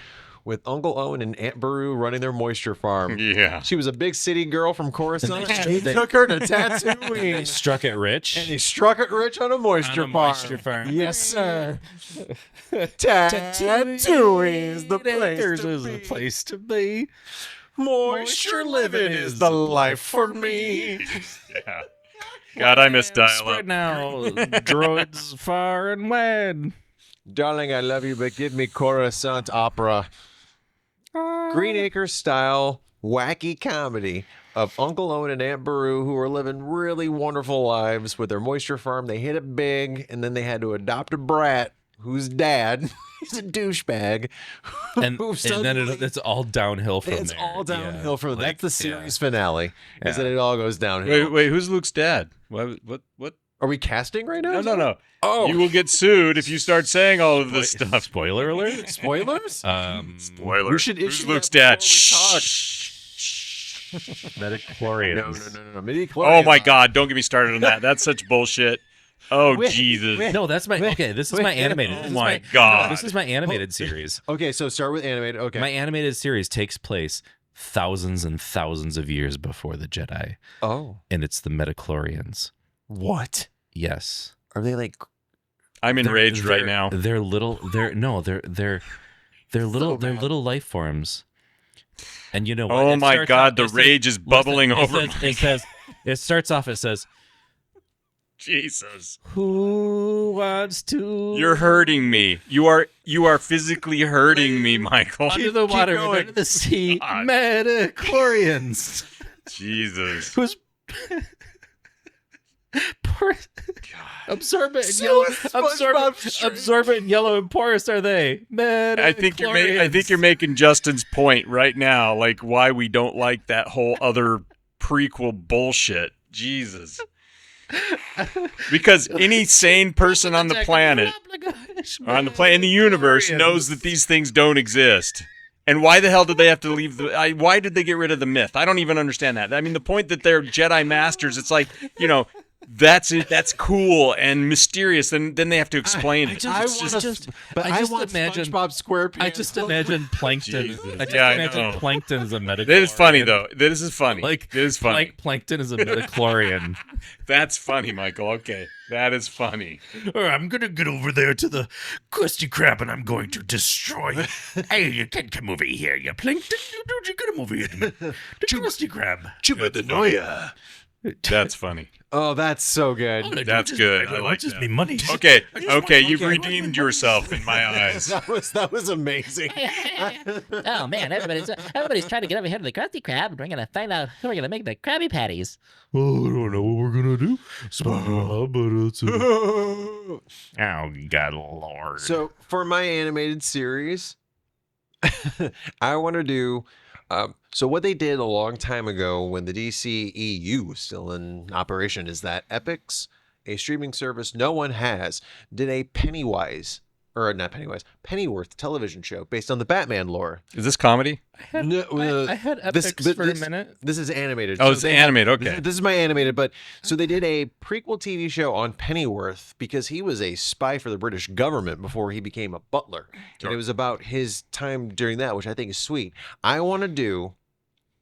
with Uncle Owen and Aunt Beru running their moisture farm. Yeah. She was a big city girl from Coruscant. He took her to Tatooine. Struck it rich. And he struck it rich on a moisture farm. moisture farm. Yes, sir. Tatooine is the place to is be. the place to be. Moisture living is the life for me. Yeah. God, I miss dial Spread up. now, droids far and wide. Darling, I love you, but give me Coruscant opera. Green Acres style wacky comedy of Uncle Owen and Aunt Beru who are living really wonderful lives with their moisture farm. They hit it big, and then they had to adopt a brat whose dad is a douchebag. And who then suddenly- it's all downhill from it's there. all downhill Yeah. from Like, that's the yeah. series finale. Is Yeah. that it all goes downhill? Wait, who's Luke's dad? What? Are we casting right now? No. Oh, You will get sued if you start saying all of this stuff. Spoiler alert. spoilers? Spoiler. We should Who's issue Luke's that dad? before we Shh. Midichlorians. No. Midi Oh my God! Don't get me started on that. That's such bullshit. Oh Wait, Jesus! wait. No, that's my okay. This is my animated. Oh this is my God. This is my animated series. Okay, so start with animated. Okay. My animated series takes place thousands and thousands of years before the Jedi, oh. and it's the Midichlorians. What? Yes, Are they like I'm enraged right now. They're little. They're little life forms. And you know what? Oh It my starts God! off- The it says- rage is bubbling listen, over. It says. It starts off. It says, Jesus! "Who wants to?" You're hurting me. You are physically hurting me, Michael. under the water, and going. under the sea. God. Midichlorians. Jesus! Who's poor, absorbent, and So yellow, SpongeBob Shrimp. absorbent, yellow, and porous are they? I think you're making Justin's point right now, like why we don't like that whole other prequel bullshit. Jesus. Because any sane person on the planet, in the universe, knows that these things don't exist. And why the hell did they have to leave why did they get rid of the myth? I don't even understand that. I mean, the point that they're Jedi masters, it's like, That's it. That's cool and mysterious. Then they have to explain it. I It's just imagine SpongeBob SquarePants. I just imagine Plankton. Jesus. I just Yeah, I imagine know. Plankton as a midichlorian. That is funny though. This is funny. Like It is funny. Plankton is a midichlorian. That's funny, Michael. Okay, that is funny. I'm gonna get over there to the Krusty Krab and I'm going to destroy it. Hey, you can come over here, you Plankton. You come over here to the Krusty Krab. Chupa the Noya. That's funny. Oh, that's so good. That's good. I like just that. be money. Okay, okay, you've redeemed yourself in my eyes. That was amazing. Oh man, everybody's trying to get over here to the Krusty Krab, and we're gonna find out who we're gonna make the Krabby Patties. Oh, I don't know what we're gonna do. But it's oh God, Lord. So for my animated series, I want to do. So what they did a long time ago when the DC EU was still in operation is that Epix, a streaming service no one has, did a Pennyworth television show based on the Batman lore. Is this comedy? I had Epix for a minute. This is animated. Oh, So it's they animated. This, Okay. this is my animated, but so they did a prequel TV show on Pennyworth because he was a spy for the British government before he became a butler. Sure. And it was about his time during that, which I think is sweet. I want to do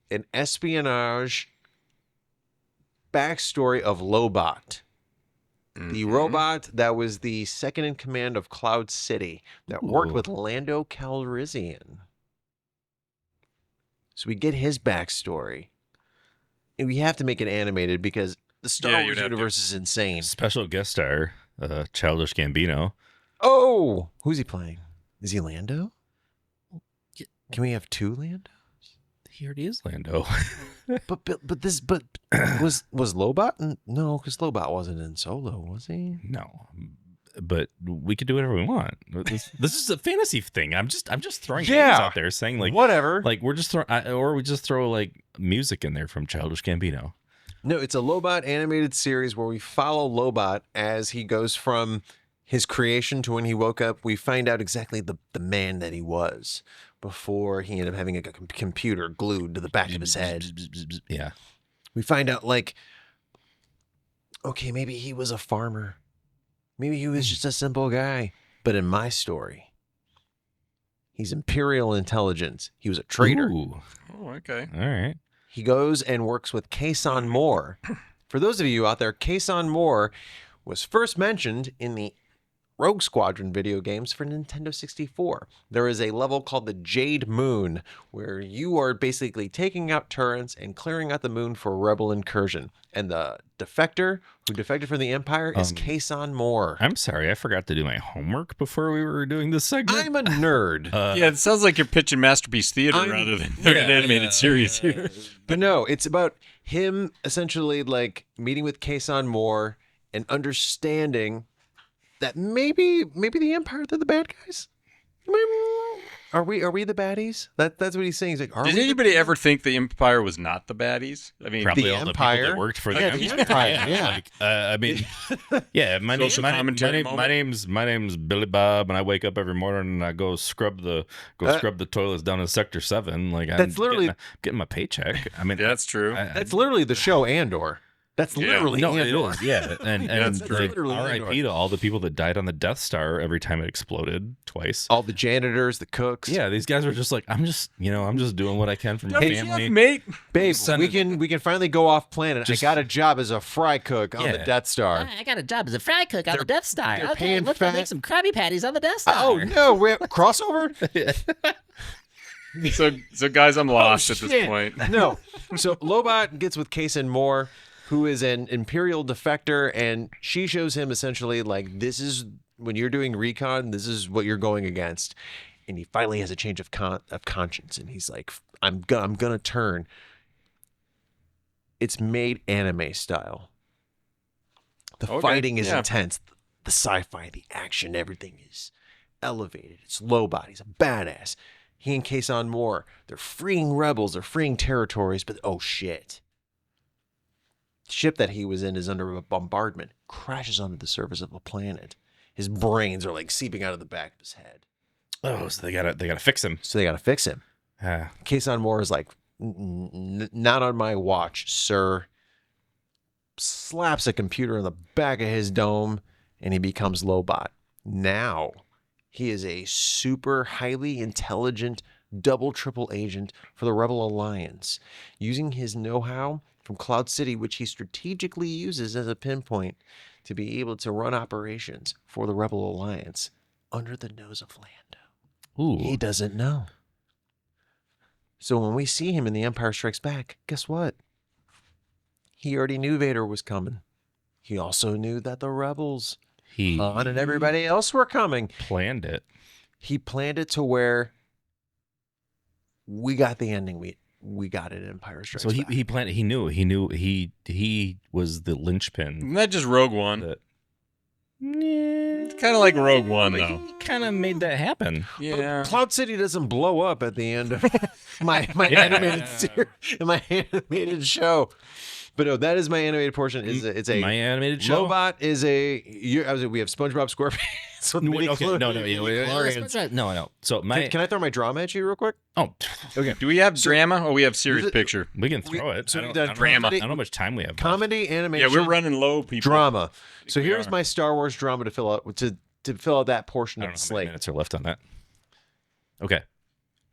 an espionage backstory of Lobot, the Mhm. robot that was the second in command of Cloud City that worked Ooh. with Lando Calrissian. So we get his backstory. And we have to make it animated because the Star Yeah, you'd Wars have to. universe is insane. Special guest star, Childish Gambino. Oh, who's he playing? Is he Lando? Can we have two Lando? He already is Lando. But was Lobot? No, because Lobot wasn't in Solo, was he? No, but we could do whatever we want. This is a fantasy thing. I'm just throwing names Yeah. out there, saying like Whatever. we're just throwing, or we just throw like music in there from Childish Gambino. No, it's a Lobot animated series where we follow Lobot as he goes from his creation to when he woke up. We find out exactly the man that he was before he ended up having a computer glued to the back of his head. Yeah, We find out, like, okay, maybe he was a farmer. Maybe he was just a simple guy. But in my story, he's Imperial intelligence. He was a traitor. Ooh, Oh, okay. all right. He goes and works with Kason Moore. For those of you out there, Kason Moore was first mentioned in the Rogue Squadron video games for Nintendo 64. There is a level called the Jade Moon, where you are basically taking out turrets and clearing out the moon for a rebel incursion. And the defector who defected from the Empire is Kason Moore. I'm sorry, I forgot to do my homework before we were doing this segment. I'm a nerd. Yeah, it sounds like you're pitching Masterpiece Theater I'm- rather than an animated series here. But no, it's about him essentially like meeting with Kason Moore and understanding that maybe the Empire, they're the bad guys. Are we the baddies? That's what he's saying. He's like, are Did we anybody ever think the Empire was not the baddies? I mean, Probably The all the Empire? people that worked for the Yeah, the Empire. Empire, yeah. Like, I mean, yeah. Social commentary My name's Billy Bob, and I wake up every morning and I go scrub the toilets down in Sector 7. Like I'm That's literally- getting my paycheck. I mean, that's true. That's literally the show Andor. That's Yeah. literally no, it Andor. is. Yeah, and That's like, true. Literally R.I.P. to all the people that died on the Death Star every time it exploded twice. All the janitors, the cooks. Yeah, these guys were just like, I'm just doing what I can for my WTF, family. mate. Babe, Send we it- can finally go off planet. Just- I got a job as a fry cook on the Yeah. Death Star. I got a job as a fry cook on the Death Star. they're Okay, paying let's go fat- make some Krabby Patties on the Death Star. Oh no, we're crossover? So guys, I'm lost at shit. this point. No. So Lobot gets with Kason Moore, who is an Imperial defector, and she shows him essentially like, this is when you're doing recon, this is what you're going against. And he finally has a change of conscience, and he's like, I'm gonna turn. It's made anime style. The Okay, fighting is yeah. intense. The sci-fi, the action, everything is elevated. It's Lobot. He's a badass. He and Kason Moore, they're freeing rebels, they're freeing territories, but oh shit. The ship that he was in is under a bombardment, crashes onto the surface of a planet. His brains are like seeping out of the back of his head. Oh, so they gotta fix him. So they got to fix him. Kason Moore is like, not on my watch, sir. slaps a computer in the back of his dome, and he becomes Lobot. Now, he is a super highly intelligent double triple agent for the Rebel Alliance, using his know-how from Cloud City, which he strategically uses as a pinpoint to be able to run operations for the Rebel Alliance under the nose of Lando. Ooh. He doesn't know. So when we see him in The Empire Strikes Back, guess what? He already knew Vader was coming. He also knew that the rebels, He Han and everybody else were coming. planned it. He planned it to where we got the ending we got it in Empire Strikes So Back. he planned it. He knew he was the linchpin. Isn't that just Rogue One? That It's kind of like Rogue One, though. he kind of made that happen. Yeah. Cloud City doesn't blow up at the end of my animated series, my animated show. But no, that is my animated portion. It's a My animated show. Lobot is we have SpongeBob SquarePants. with Wait, okay, midi-chlorians. no. No. So my Can I throw my drama at you real quick? okay, Do we have drama or we have serious Is it- picture? we can throw it. so I don't, the I don't know- drama- I don't know how much time we have. left. Comedy, Yeah, animation, we're running low, people. drama. So We here's are. my Star Wars drama to fill out to fill out that portion I of don't the know how many slate. minutes are left on that. Okay.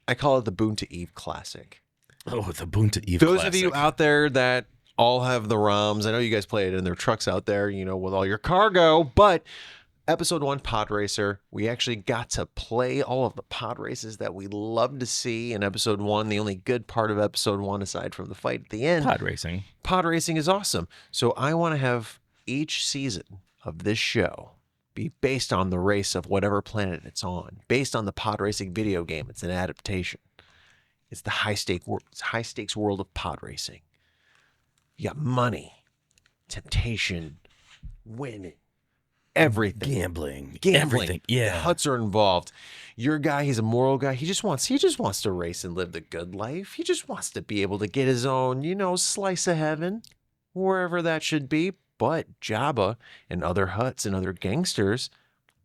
I call it the Boon to Eve classic. Oh, the Boon to Eve. Those of you classic. out there that all have the ROMs, I know you guys play it in their trucks out there, with all your cargo, but Episode 1 Pod Racer, we actually got to play all of the pod races that we love to see in Episode 1. The only good part of Episode 1, aside from the fight at the end, pod racing. pod racing is awesome. So I want to have each season of this show be based on the race of whatever planet it's on, based on the pod racing video game. It's an adaptation. It's the high stakes world of pod racing. You got money, temptation, winning, everything. Gambling. Gambling. Everything. Yeah. The Hutts are involved. Your guy, he's a moral guy. He just wants to race and live the good life. He just wants to be able to get his own, slice of heaven, wherever that should be. But Jabba and other Hutts and other gangsters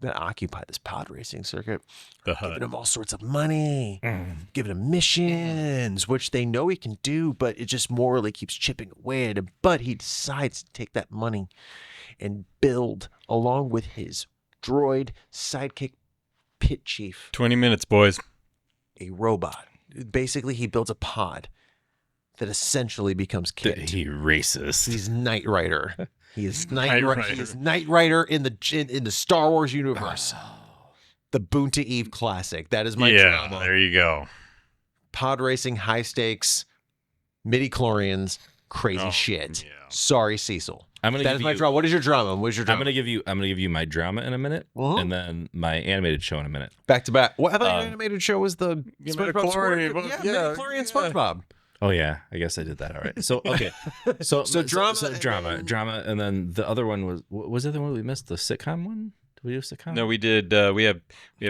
that occupy this pod racing circuit, The giving HUD. him all sorts of money, Mm. giving him missions, which they know he can do, but it just morally keeps chipping away at him. But he decides to take that money and build, along with his droid sidekick pit chief, 20 minutes, boys. a robot. Basically, he builds a pod that essentially becomes That Kit. he racist. He's Knight Rider. He is Knight Rider. He is Knight Rider in the Star Wars universe. The Boon to Eve classic. That is my Yeah, drama. there you go. Pod racing, high stakes, midi-chlorians, crazy Oh, shit. yeah. Sorry, Cecil. I'm gonna That give is my you- drama. What is your drama? What is your I'm drama? gonna give you my drama in a minute, Mhm. and then my animated show in a minute. Back to back. What? I thought your Um, animated show was the Yeah, SpongeBob midi-chlorian, SquarePants. yeah, midi-chlorian yeah. SpongeBob. Oh yeah, I guess I did that. All right. So okay. So drama and then- drama, and then the other one was the other one we missed? The sitcom one? Did we do a sitcom? No, we did. We have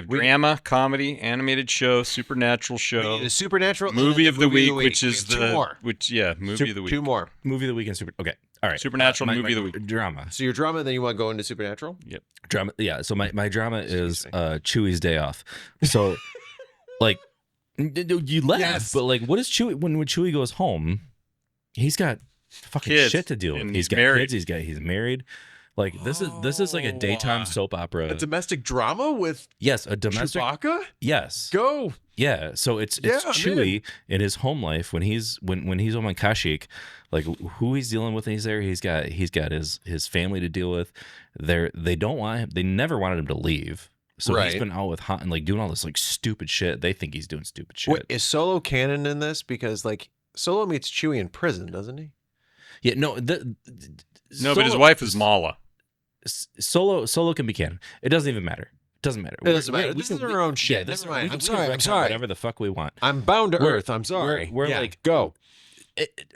drama, comedy, animated show, supernatural show, The Supernatural and movie then of the week, We which have is two the more. movie of the week. Two more. Movie of the week and super. Okay. All right. Supernatural movie of the week. Drama. So your drama, then you want to go into Supernatural? Drama. Yeah. So my drama is Chewie's day off. So like you laugh, Yes. but like what is Chewie when Chewie goes home? He's got fucking Kids, shit to deal with. and He's got married. kids. He's married. Like this is like a daytime soap opera. A domestic drama with Yes, a domestic. Chewbacca? Yes. Go. Yeah, so it's Yeah, I'm Chewie in his home life when he's home on Kashyyyk, like who he's dealing with when he's there. He's got his family to deal with. They don't want him. They never wanted him to leave. So Right. he's been out with Han and like doing all this like stupid shit. They think he's doing stupid shit. Wait, is Solo canon in this? Because like Solo meets Chewie in prison, doesn't he? Yeah, no, No, but his wife is Mala. Solo can be canon. It doesn't even matter. It doesn't matter. It doesn't matter. This is our own shit. this Never mind. we I'm can sorry. I'm retcon sorry. Whatever the fuck we want. I'm bound to We're- earth. I'm sorry. we're Yeah, like- go.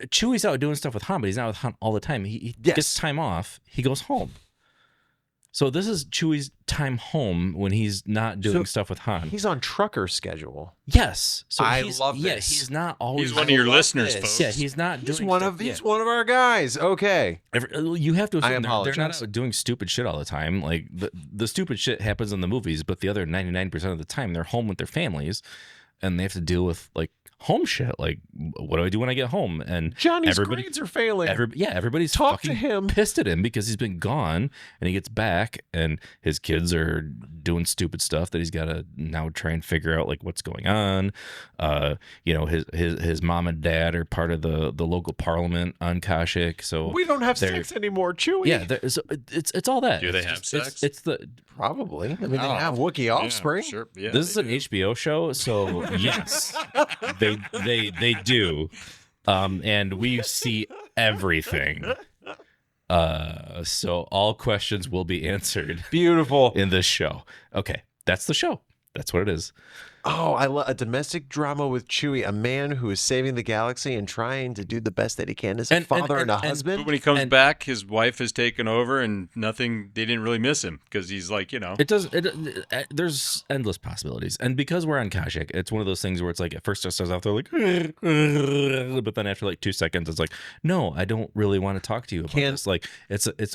Chewie's out doing stuff with Han, but he's not with Han all the time. He Yes. gets time off. He goes home. So this is Chewie's time home when he's not doing stuff with Han. He's on trucker schedule. Yes. So I he's, love yeah, this. he's not always. He's one of your love listeners, this. folks. Yeah, he's not He's doing. one stuff, of he's one of our guys. Okay. You have to I assume they're not apologize. out doing stupid shit all the time. Like the stupid shit happens in the movies, but the other 99% of the time they're home with their families, and they have to deal with like home shit. Like, what do I do when I get home? And Johnny's grades are failing. Everybody's Talk to fucking him. pissed at him because he's been gone, and he gets back, and his kids are doing stupid stuff that he's got to now try and figure out like what's going on. His mom and dad are part of the local parliament on Kashyyyk, so We don't have they're- sex anymore, Chewie. yeah, so it's all that. Do they It's have just- sex? It's the Probably. I mean, they Oh. have Wookiee offspring. Yeah, sure. Yeah, this is they an do. HBO show, so yes, they do, and we see everything. So all questions will be answered Beautiful. in this show. Okay, that's the show. That's what it is. Oh, I love a domestic drama with Chewie, a man who is saving the galaxy and trying to do the best that he can as a father and a husband. But when he comes And- back, his wife has taken over, and nothing. They didn't really miss him because he's like, It does. There's endless possibilities, and because we're on Kashyyyk, it's one of those things where it's like at first it starts off they're like, but then after like 2 seconds, it's like, no, I don't really want to talk to you about this. Like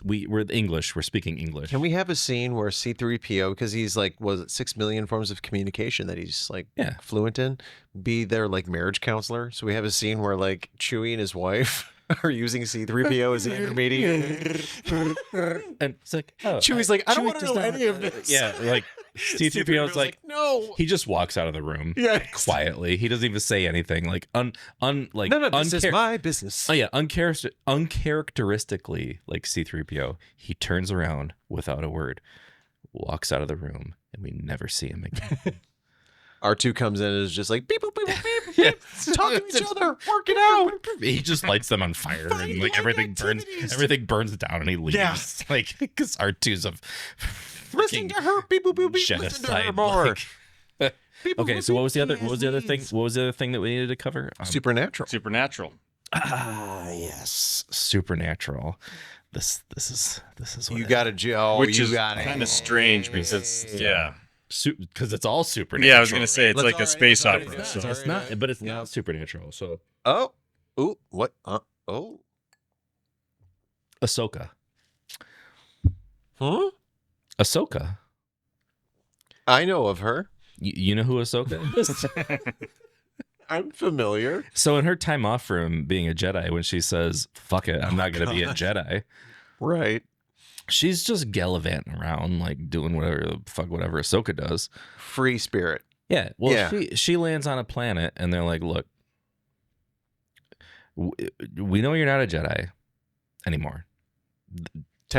we're English, we're speaking English. Can we have a scene where C-3PO, because he's like, was it 6 million forms of communication that he's like fluent in, be their like marriage counselor? So we have a scene where like Chewie and his wife are using C-3PO as the intermediary. And it's like, oh, Chewie's like, I don't Chewie want to does know not- any of this. Yeah, like C-3PO's like, no. he just walks out of the room Yeah. quietly. He doesn't even say anything. Like like No, this is my business. Oh yeah, uncharacteristically like C-3PO, he turns around without a word, walks out of the room, and we never see him again. R2 comes in and is just like, beep, boop, beep, boop, beep, beep. Talk to each other, work it out. He just lights them on fire, and like everything burns down, and he leaves. Yeah. Like because R2's a Listen to her, beep, boop, boop, beep. Listen to her genocide. more. Like- Beep, boop, okay, boop, so beep. what was the other? He What was has the other thing? needs. What was the other thing that we needed to cover? Supernatural. Supernatural. Yes, Supernatural. This is what You it- got it, Joe. Which you is got kind of strange because, because it's all supernatural. Yeah, I was going to say, it's Let's- like a alright, space it's opera. alright, So. it's It's not, but it's not supernatural. So Oh, ooh, what? Oh, Ahsoka. huh? Ahsoka. I know of her. You know who Ahsoka is? I'm familiar. So in her time off from being a Jedi, when she says, fuck it, I'm not going to be a Jedi, Right. she's just gallivanting around, like doing whatever Ahsoka does. Free spirit. Yeah. Well, Yeah. she lands on a planet and they're like, look, we know you're not a Jedi anymore.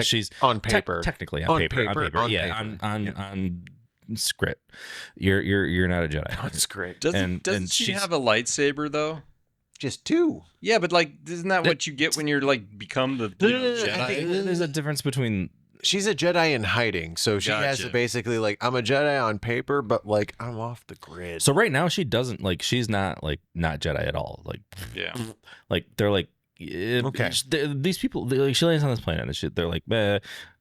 She's on paper. technically On on paper. paper, on Yeah. paper. On script. You're not a Jedi. That's great. Doesn't and she she's- have a lightsaber, though? Just two. Yeah, but like, isn't that what you get when you're like become the No, you no, know, no, no, I Jedi? think- There's a difference between She's a Jedi in hiding, so she has to Gotcha. basically like, I'm a Jedi on paper, but like I'm off the grid. so right now she's not not Jedi at all. Like Yeah. like they're like Okay. these people like she lands on this planet and shit, they're like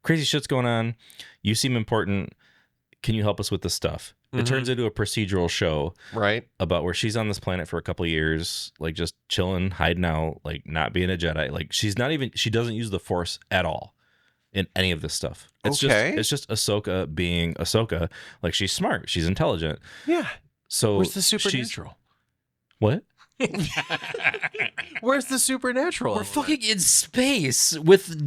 crazy shit's going on, you seem important, can you help us with this stuff? It turns into a procedural show Right. about where she's on this planet for a couple of years, like just chilling, hiding out, like not being a Jedi. Like she doesn't use the Force at all in any of this stuff. Okay. It's just Ahsoka being Ahsoka. Like she's smart, she's intelligent. Yeah. So Where's the she's- supernatural? What? Where's the supernatural? We're fucking in space with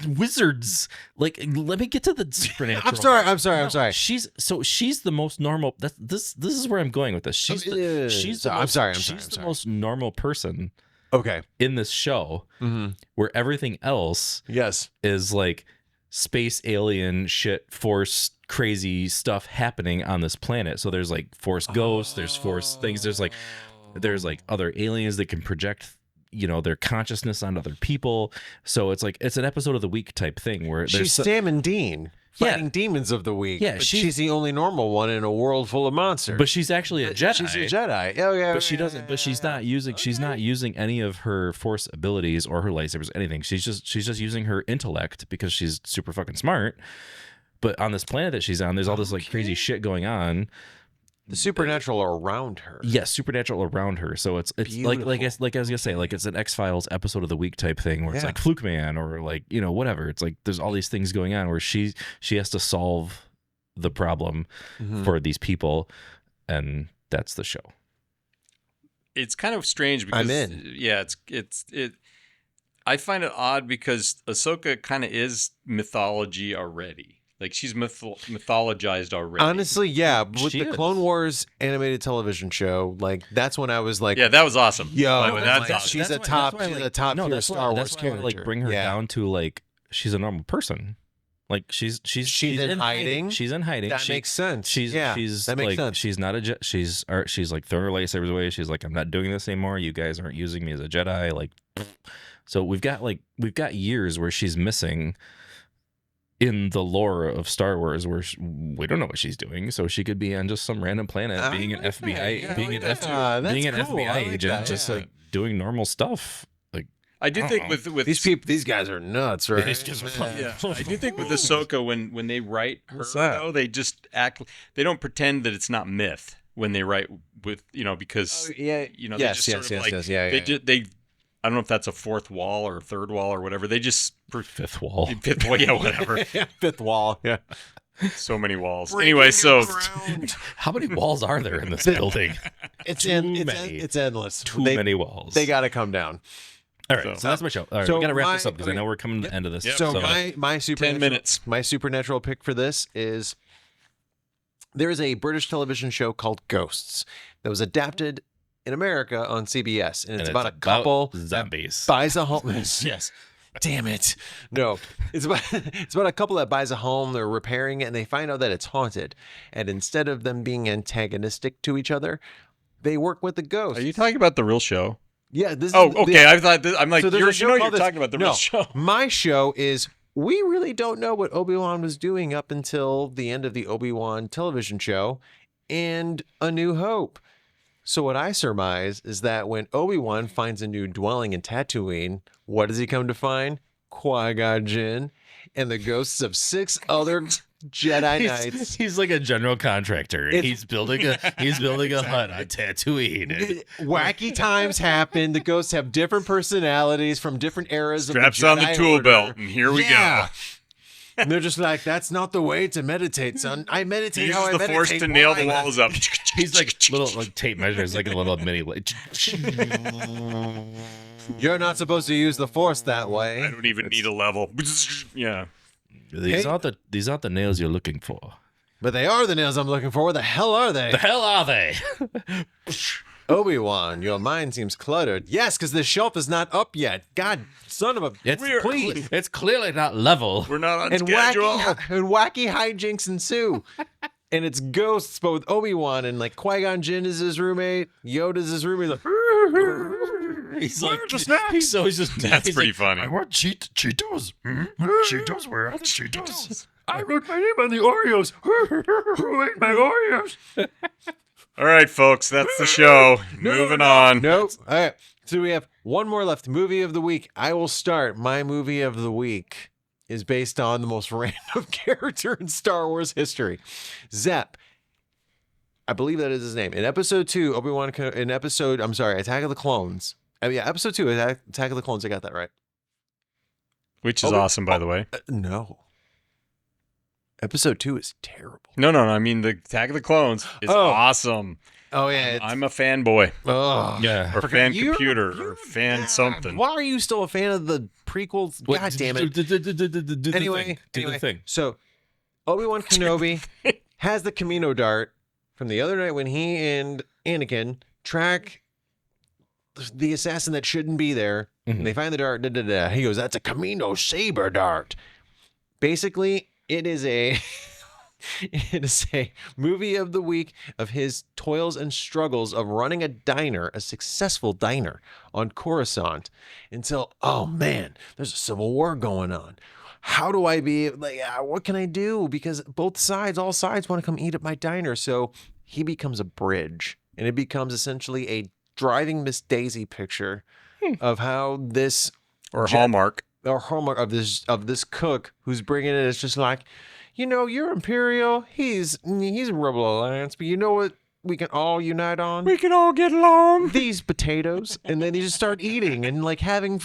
wizards. Like, let me get to the supernatural. I'm sorry. She's the most normal. This is where I'm going with this. She's the I'm sorry. the most normal person Okay. in this show, Mm-hmm. where everything else Yes. is like space alien shit, force crazy stuff happening on this planet. So there's like force ghosts, there's force things, there's like other aliens that can project their consciousness on other people. So it's like it's an episode of the week type thing where She's there's Sam and Dean fighting demons of the week. Yeah, but she's- she's the only normal one in a world full of monsters. but she's actually a Jedi. She's a Jedi. Oh yeah. But she doesn't. But she's not using. She's not using any of her force abilities or her lightsabers, or anything. She's just using her intellect because she's super fucking smart. But on this planet that she's on, there's all this like crazy shit going on. The supernatural are around her. Yes, supernatural around her. So it's like I was gonna say, like it's an X-Files episode of the week type thing where it's Yeah. like Fluke Man or like whatever. It's like there's all these things going on where she has to solve the problem Mhm. for these people, and that's the show. it's kind of strange because I'm in. Yeah, it. I find it odd because Ahsoka kind of is mythology already. Like she's mythologized already. Honestly, yeah. With She the is. Clone Wars animated television show, like that's when I was like, yeah, that was awesome. yo, Like, that's like, awesome. she's That's a why- top, that's why, she's like, a top no, tier that's why- Star Wars that's why I, character. like bring her Yeah. down to like she's a normal person. Like she's in hiding? She's in hiding. That makes sense. She's Yeah, she's that makes like sense. she's not a she's like throwing her lightsabers away. She's like, I'm not doing this anymore. You guys aren't using me as a Jedi. Like, so we've got years where she's missing in the lore of Star Wars, where we don't know what she's doing. So she could be on just some random planet, being an like that. FBI, Yeah, I being like an that. FBI, being an That's cool. I FBI like agent, that, just yeah. like doing normal stuff. Like, I do think with These guys are nuts, right? Yeah, I do think with Ahsoka, when they write her, What's that? though, they just act. They don't pretend that it's not myth when they write with because yeah. you know Yes, they yes, just sort yes, of like yes. Yeah, they yeah. just they. I don't know if that's a fourth wall or third wall or whatever. They just fifth wall. fifth wall, yeah, whatever. Fifth wall. Yeah. So many walls. Anyway, so How many walls are there in this building? It's Too many. it's endless. Too They- many walls. They got to come down. All right, so that's my show. All right, So we got to wrap this my- up because I know we're coming to the end of this. Yep. So So- my supernatural, 10 minutes. My supernatural pick for this is there is a British television show called Ghosts that was adapted in America on CBS, and it's about a couple that zombies. buys a home. Yes. Damn it! No, it's about a couple that buys a home. They're repairing it, and they find out that it's haunted. And instead of them being antagonistic to each other, they work with the ghosts. are you talking about the real show? Yeah. This. Oh, is, okay. I thought I'm like So there's you're, a show you know called you're this- talking about the no, real show. My show is we really don't know what Obi-Wan was doing up until the end of the Obi-Wan television show and A New Hope. So what I surmise is that when Obi-Wan finds a new dwelling in Tatooine, what does he come to find? Qui-Gon Jinn and the ghosts of 6 other Jedi Knights. He's like a general contractor. He's building a hut on Tatooine. Wacky times happen. The ghosts have different personalities from different eras Straps of the on the Jedi tool Order. belt, and here we Yeah. go. And they're just like, that's not the way to meditate, son. I meditate He how I uses the meditate. force to nail the Why? walls up. He's like little like tape measures, like a little mini. You're not supposed to use the force that I way. don't even need a level. Yeah. These Hey. aren't the nails you're looking for. But they are the nails I'm looking for. Where the hell are they? The hell are they? Obi-Wan, your mind seems cluttered. Yes, because the shelf is not up yet. God, son of a... It's clearly not level. We're not on and schedule. wacky hijinks ensue. And it's ghosts, but with Obi-Wan and like Qui-Gon Jinn is his roommate. Yoda's his roommate. Like, He's like, he's always just. That's he's pretty like, funny. I want Cheetos. Cheetos, where are the Cheetos? I wrote my name on the Oreos. Who ate my Oreos? All right, folks, that's the show. Moving on. Nope. All right. So we have one more left. Movie of the week. I will start. My movie of the week is based on the most random character in Star Wars history. Zep. I believe that is his name. In episode 2, Attack of the Clones. Episode 2, Attack of the Clones. I got that right. Which is Oh, awesome, by the way. No. Episode 2 is terrible. No. I mean, the Attack of the Clones is Oh. awesome. Oh, yeah. I'm a fanboy, Oh. Yeah. or fan You're- computer, you're- or fan something. Why are you still a fan of the prequels? God damn it. Anyway, do the thing. So Obi-Wan Kenobi has the Camino dart from the other night when he and Anakin track the assassin that shouldn't be there. Mhm. They find the dart. He goes, "That's a Camino saber dart." Basically, it is a movie of the week of his toils and struggles of running a successful diner on Coruscant until, oh man, there's a civil war going on. How do I be like, what can I do? Because all sides want to come eat at my diner. So he becomes a bridge, and it becomes essentially a driving Miss Daisy picture of how this Or Hallmark. or hallmark of this cook who's bringing it is just like, you're Imperial. He's a Rebel Alliance, but you know what? We can all unite on We can all get along. these potatoes, and then you just start eating and like having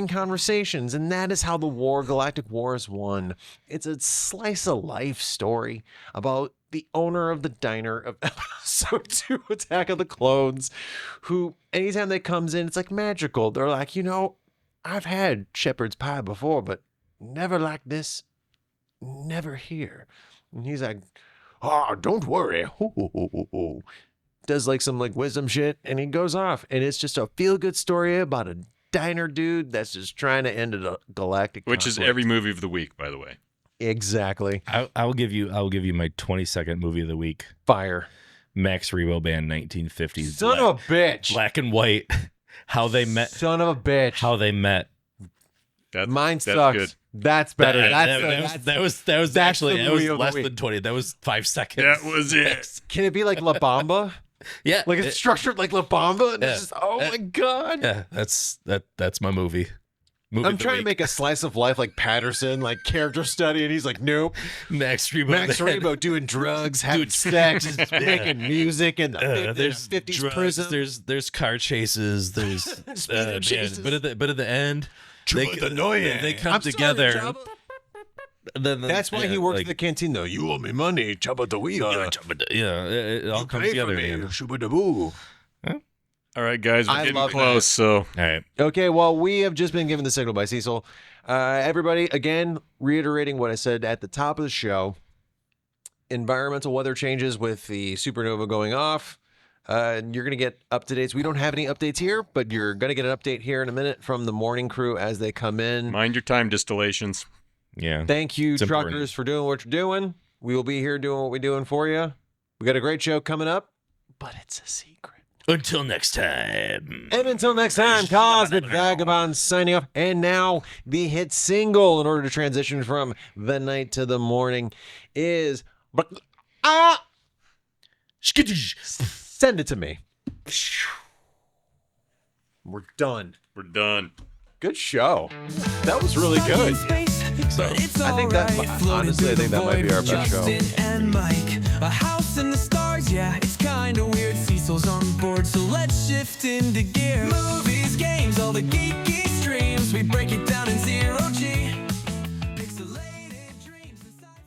conversations, and that is how the Galactic War is won. It's a slice of life story about the owner of the diner of episode 2 Attack of the Clones, who anytime they comes in, it's like magical. They're like, I've had shepherd's pie before, but never like this. Never here. And he's like, oh, don't worry. Does like some like wisdom shit, and he goes off, and it's just a feel-good story about a diner dude that's just trying to end a galactic Which is conflict. every movie of the week, by the way. Exactly. I'll give you my 20-second movie of the week. Fire. Max Rebo Band, 1950s. Son of a bitch. Black and white. How they met. Son of a bitch. How they met. Mine that's sucks. good. That's better. That was that's actually the that was movie of the less week. than 20. That was 5 seconds. That was it. Can it be like La Bamba? Yeah. Like it's structured like La Bamba? And it's just, oh my God. Yeah, that's my movie. I'm trying to make a slice of life like Patterson, like character study, and he's like, nope. Max Rebo. Max Rebo doing drugs, having sex, making music in the there's 50s drugs, prison. there's car chases, there's Speeding chases. but at the end they come I'm sorry, together. Jabba. Then That's why he works at the canteen, though. You owe me money, Chubba the Wee. Yeah, it all comes together. Man. Shubba da boo. All right, guys, we're I getting love close. So All right. Okay, well, we have just been given the signal by Cecil. Everybody, again, reiterating what I said at the top of the show. Environmental weather changes with the supernova going off. You're going to get up-to-dates. We don't have any updates here, but you're going to get an update here in a minute from the morning crew as they come in. mind your time distillations. Yeah. Thank you, It's truckers, important. for doing what you're doing. We will be here doing what we're doing for you. We got a great show coming up, but it's a secret. Until next time. And until next time, Cosmic Vagabond signing off. And now the hit single, in order to transition from the night to the morning, is Send It to Me. We're done. We're done. Good show. That was really good. I think that, honestly, I think that might be our best show. Justin and Mike, a house in the stars, yeah, it's kinda weird. Cecil's on board, so let's shift into gear. Movies, games, all the geeky streams, we break it down in 0 G.